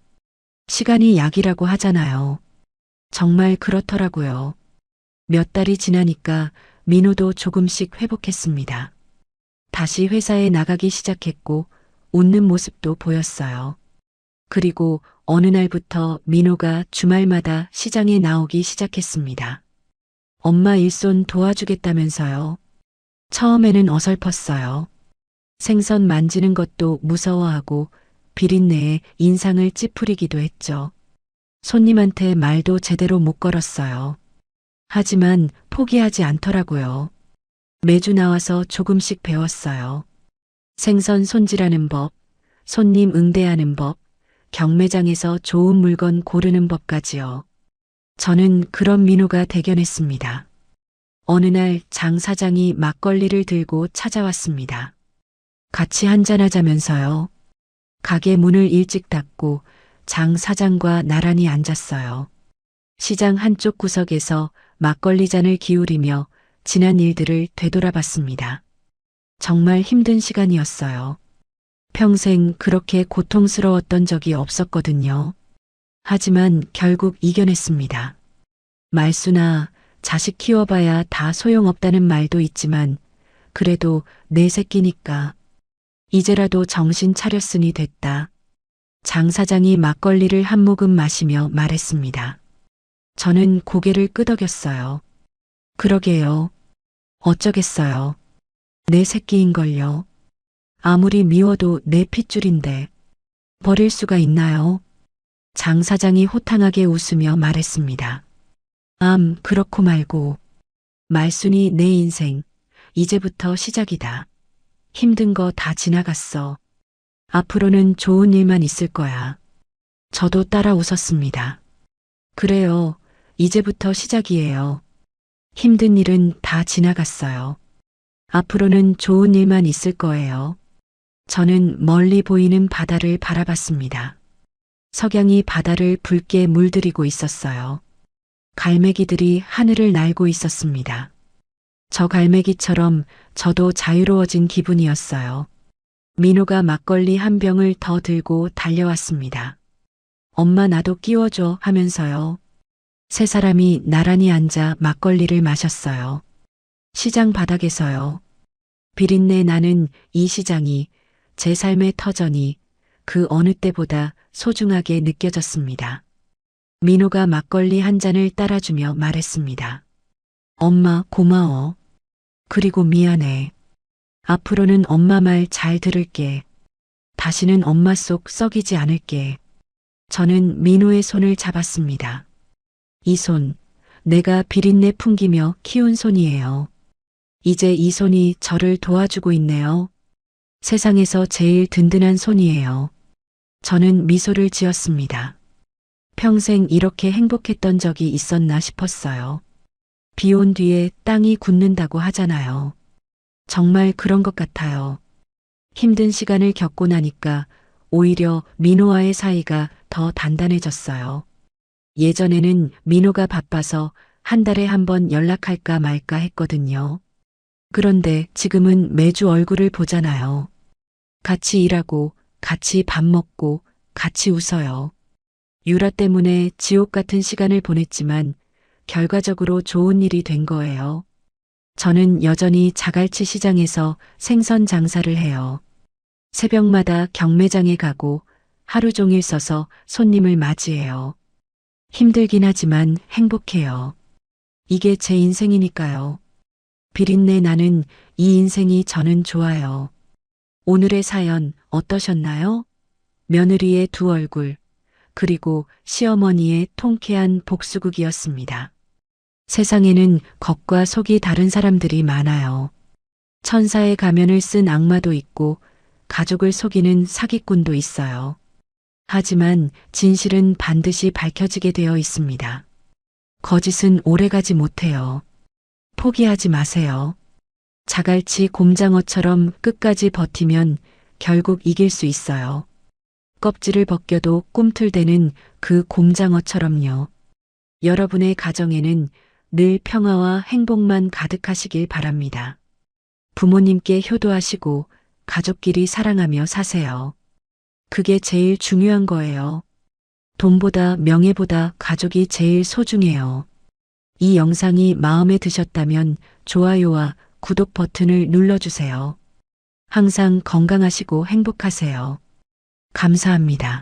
시간이 약이라고 하잖아요. 정말 그렇더라고요. 몇 달이 지나니까 민호도 조금씩 회복했습니다. 다시 회사에 나가기 시작했고 웃는 모습도 보였어요. 그리고 어느 날부터 민호가 주말마다 시장에 나오기 시작했습니다. 엄마 일손 도와주겠다면서요. 처음에는 어설펐어요. 생선 만지는 것도 무서워하고 비린내에 인상을 찌푸리기도 했죠. 손님한테 말도 제대로 못 걸었어요. 하지만 포기하지 않더라고요. 매주 나와서 조금씩 배웠어요. 생선 손질하는 법, 손님 응대하는 법, 경매장에서 좋은 물건 고르는 법까지요. 저는 그런 민호가 대견했습니다. 어느 날 장 사장이 막걸리를 들고 찾아왔습니다. 같이 한잔하자면서요. 가게 문을 일찍 닫고 장 사장과 나란히 앉았어요. 시장 한쪽 구석에서 막걸리 잔을 기울이며 지난 일들을 되돌아봤습니다. 정말 힘든 시간이었어요. 평생 그렇게 고통스러웠던 적이 없었거든요. 하지만 결국 이겨냈습니다. 말수나 자식 키워봐야 다 소용없다는 말도 있지만 그래도 내 새끼니까 이제라도 정신 차렸으니 됐다. 장 사장이 막걸리를 한 모금 마시며 말했습니다. 저는 고개를 끄덕였어요. 그러게요. 어쩌겠어요. 내 새끼인걸요. 아무리 미워도 내 핏줄인데 버릴 수가 있나요? 장 사장이 호탕하게 웃으며 말했습니다. 그렇고 말고. 말순이 내 인생. 이제부터 시작이다. 힘든 거 다 지나갔어. 앞으로는 좋은 일만 있을 거야. 저도 따라 웃었습니다. 그래요. 이제부터 시작이에요. 힘든 일은 다 지나갔어요. 앞으로는 좋은 일만 있을 거예요. 저는 멀리 보이는 바다를 바라봤습니다. 석양이 바다를 붉게 물들이고 있었어요. 갈매기들이 하늘을 날고 있었습니다. 저 갈매기처럼 저도 자유로워진 기분이었어요. 민호가 막걸리 한 병을 더 들고 달려왔습니다. 엄마 나도 끼워줘 하면서요. 세 사람이 나란히 앉아 막걸리를 마셨어요. 시장 바닥에서요. 비린내 나는 이 시장이 제 삶의 터전이 그 어느 때보다 소중하게 느껴졌습니다. 민호가 막걸리 한 잔을 따라주며 말했습니다. 엄마 고마워. 그리고 미안해. 앞으로는 엄마 말 잘 들을게. 다시는 엄마 속 썩이지 않을게. 저는 민호의 손을 잡았습니다. 이 손, 내가 비린내 풍기며 키운 손이에요. 이제 이 손이 저를 도와주고 있네요. 세상에서 제일 든든한 손이에요. 저는 미소를 지었습니다. 평생 이렇게 행복했던 적이 있었나 싶었어요. 비 온 뒤에 땅이 굳는다고 하잖아요. 정말 그런 것 같아요. 힘든 시간을 겪고 나니까 오히려 민호와의 사이가 더 단단해졌어요. 예전에는 민호가 바빠서 한 달에 한 번 연락할까 말까 했거든요. 그런데 지금은 매주 얼굴을 보잖아요. 같이 일하고, 같이 밥 먹고, 같이 웃어요. 유라 때문에 지옥 같은 시간을 보냈지만 결과적으로 좋은 일이 된 거예요. 저는 여전히 자갈치 시장에서 생선 장사를 해요. 새벽마다 경매장에 가고 하루 종일 서서 손님을 맞이해요. 힘들긴 하지만 행복해요. 이게 제 인생이니까요. 비린내 나는 이 인생이 저는 좋아요. 오늘의 사연 어떠셨나요? 며느리의 두 얼굴, 그리고 시어머니의 통쾌한 복수극이었습니다. 세상에는 겉과 속이 다른 사람들이 많아요. 천사의 가면을 쓴 악마도 있고 가족을 속이는 사기꾼도 있어요. 하지만 진실은 반드시 밝혀지게 되어 있습니다. 거짓은 오래가지 못해요. 포기하지 마세요. 자갈치 곰장어처럼 끝까지 버티면 결국 이길 수 있어요. 껍질을 벗겨도 꿈틀대는 그 곰장어처럼요. 여러분의 가정에는 늘 평화와 행복만 가득하시길 바랍니다. 부모님께 효도하시고 가족끼리 사랑하며 사세요. 그게 제일 중요한 거예요. 돈보다 명예보다 가족이 제일 소중해요. 이 영상이 마음에 드셨다면 좋아요와 구독 버튼을 눌러주세요. 항상 건강하시고 행복하세요. 감사합니다.